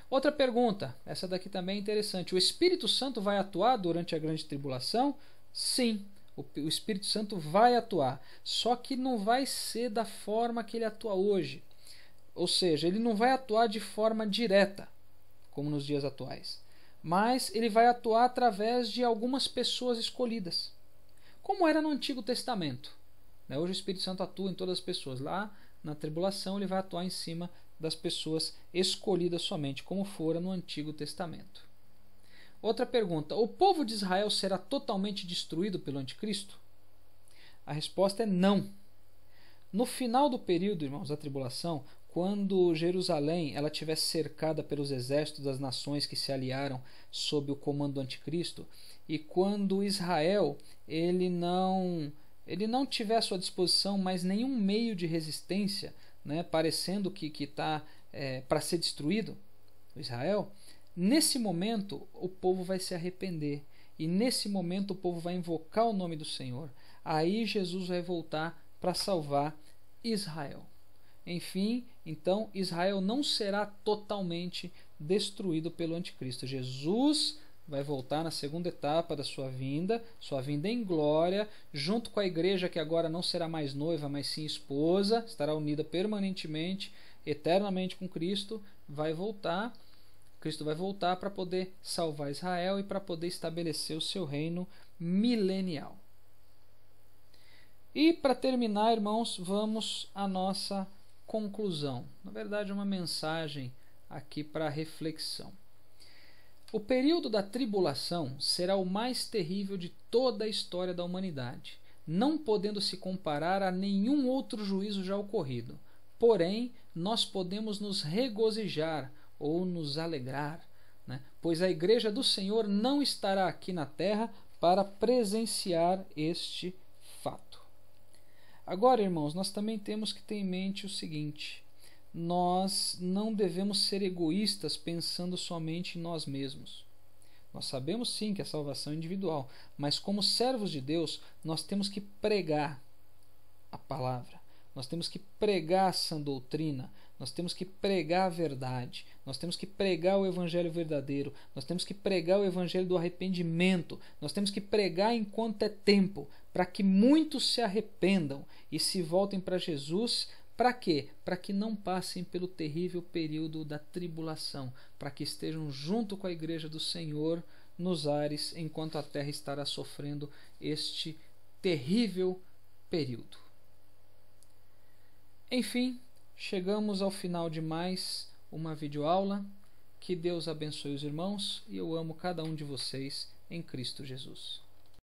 Outra pergunta, essa daqui também é interessante: o Espírito Santo vai atuar durante a grande tribulação? Sim. O Espírito Santo vai atuar, só que não vai ser da forma que ele atua hoje. Ou seja, ele não vai atuar de forma direta, como nos dias atuais, mas ele vai atuar através de algumas pessoas escolhidas, como era no Antigo Testamento. Hoje o Espírito Santo atua em todas as pessoas. Lá na tribulação ele vai atuar em cima das pessoas escolhidas somente, como fora no Antigo Testamento. Outra pergunta: o povo de Israel será totalmente destruído pelo anticristo? A resposta é não. No final do período, irmãos, da tribulação, quando Jerusalém ela estiver cercada pelos exércitos das nações que se aliaram sob o comando do anticristo, e quando Israel ele não tiver à sua disposição mais nenhum meio de resistência, né, parecendo que está para ser destruído, Israel, nesse momento o povo vai se arrepender, e nesse momento o povo vai invocar o nome do Senhor. Aí Jesus vai voltar para salvar Israel. Enfim, então Israel não será totalmente destruído pelo anticristo. Jesus vai voltar na segunda etapa da sua vinda em glória, junto com a igreja, que agora não será mais noiva, mas sim esposa, estará unida permanentemente, eternamente com Cristo. Cristo vai voltar para poder salvar Israel e para poder estabelecer o seu reino milenial. E para terminar, irmãos, vamos à nossa conclusão. Na verdade, uma mensagem aqui para reflexão. O período da tribulação será o mais terrível de toda a história da humanidade, não podendo se comparar a nenhum outro juízo já ocorrido. Porém, nós podemos nos regozijar ou nos alegrar, né? Pois a igreja do Senhor não estará aqui na terra para presenciar este fato. Agora, irmãos, nós também temos que ter em mente o seguinte: nós não devemos ser egoístas pensando somente em nós mesmos. Nós sabemos sim que a salvação é individual, mas como servos de Deus, nós temos que pregar a palavra, nós temos que pregar a sã doutrina, nós temos que pregar a verdade, nós temos que pregar o evangelho verdadeiro, nós temos que pregar o evangelho do arrependimento, nós temos que pregar enquanto é tempo, para que muitos se arrependam e se voltem para Jesus. Para quê? Para que não passem pelo terrível período da tribulação, para que estejam junto com a igreja do Senhor nos ares, enquanto a terra estará sofrendo este terrível período. Enfim, chegamos ao final de mais uma videoaula. Que Deus abençoe os irmãos, e eu amo cada um de vocês em Cristo Jesus.